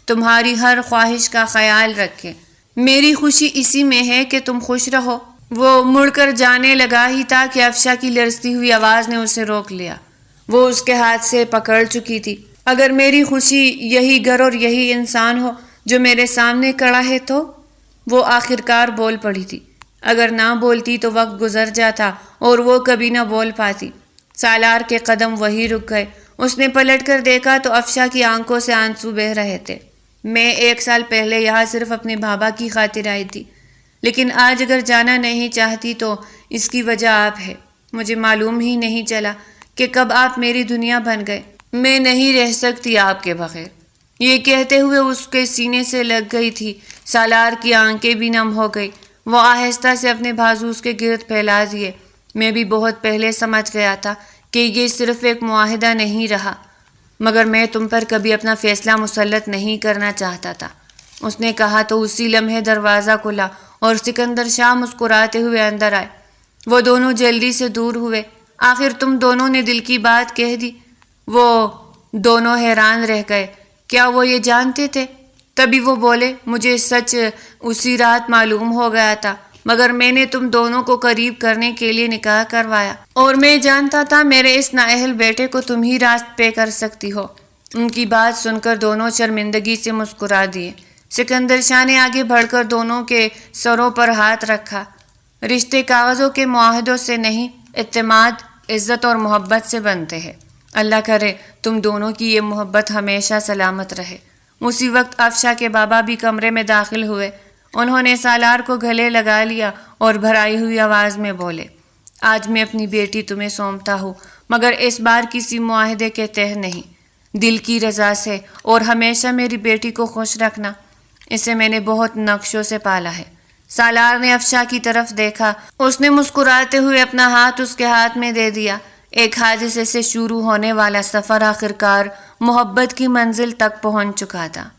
تمہاری ہر خواہش کا خیال رکھے۔ میری خوشی اسی میں ہے کہ تم خوش رہو۔ وہ مڑ کر جانے لگا ہی تھا کہ افشا کی لرزتی ہوئی آواز نے اسے روک لیا۔ وہ اس کے ہاتھ سے پکڑ چکی تھی۔ اگر میری خوشی یہی گھر اور یہی انسان ہو جو میرے سامنے کھڑا ہے تو؟ وہ آخرکار بول پڑی تھی۔ اگر نہ بولتی تو وقت گزر جاتا اور وہ کبھی نہ بول پاتی۔ سالار کے قدم وہی رک گئے۔ اس نے پلٹ کر دیکھا تو افشا کی آنکھوں سے آنسو بہہ رہے تھے۔ میں 1 سال پہلے یہاں صرف اپنے بابا کی خاطر آئی تھی، لیکن آج اگر جانا نہیں چاہتی تو اس کی وجہ آپ ہے۔ مجھے معلوم ہی نہیں چلا کہ کب آپ میری دنیا بن گئے۔ میں نہیں رہ سکتی آپ کے بغیر۔ یہ کہتے ہوئے اس کے سینے سے لگ گئی تھی۔ سالار کی آنکھیں بھی نم ہو گئی۔ وہ آہستہ سے اپنے بازو اس کے گرد پھیلا دیے۔ میں بھی بہت پہلے سمجھ گیا تھا کہ یہ صرف ایک معاہدہ نہیں رہا، مگر میں تم پر کبھی اپنا فیصلہ مسلط نہیں کرنا چاہتا تھا۔ اس نے کہا تو اسی لمحے دروازہ کھلا اور سکندر شاہ مسکراتے ہوئے اندر آئے۔ وہ دونوں جلدی سے دور ہوئے۔ آخر تم دونوں نے دل کی بات کہہ دی۔ وہ دونوں حیران رہ گئے۔ کیا وہ یہ جانتے تھے؟ تبھی وہ بولے، مجھے سچ اسی رات معلوم ہو گیا تھا، مگر میں نے تم دونوں کو قریب کرنے کے لیے نکاح کروایا، اور میں جانتا تھا میرے اس نااہل بیٹے کو تم ہی راست پہ کر سکتی ہو۔ ان کی بات سن کر دونوں شرمندگی سے مسکرا دیے۔ سکندر شاہ نے آگے بڑھ کر دونوں کے سروں پر ہاتھ رکھا۔ رشتے کاغذوں کے معاہدوں سے نہیں، اعتماد، عزت اور محبت سے بنتے ہیں۔ اللہ کرے تم دونوں کی یہ محبت ہمیشہ سلامت رہے۔ اسی وقت افشا کے بابا بھی کمرے میں داخل ہوئے۔ انہوں نے سالار کو گلے لگا لیا اور بھرائی ہوئی آواز میں بولے، آج میں اپنی بیٹی تمہیں سونپتا ہوں، مگر اس بار کسی معاہدے کے تحت نہیں، دل کی رضا سے، اور ہمیشہ میری بیٹی کو خوش رکھنا۔ اسے میں نے بہت نقشوں سے پالا ہے۔ سالار نے افشا کی طرف دیکھا۔ اس نے مسکراتے ہوئے اپنا ہاتھ اس کے ہاتھ میں دے دیا۔ ایک حادثے سے شروع ہونے والا سفر آخرکار محبت کی منزل تک پہنچ چکا تھا۔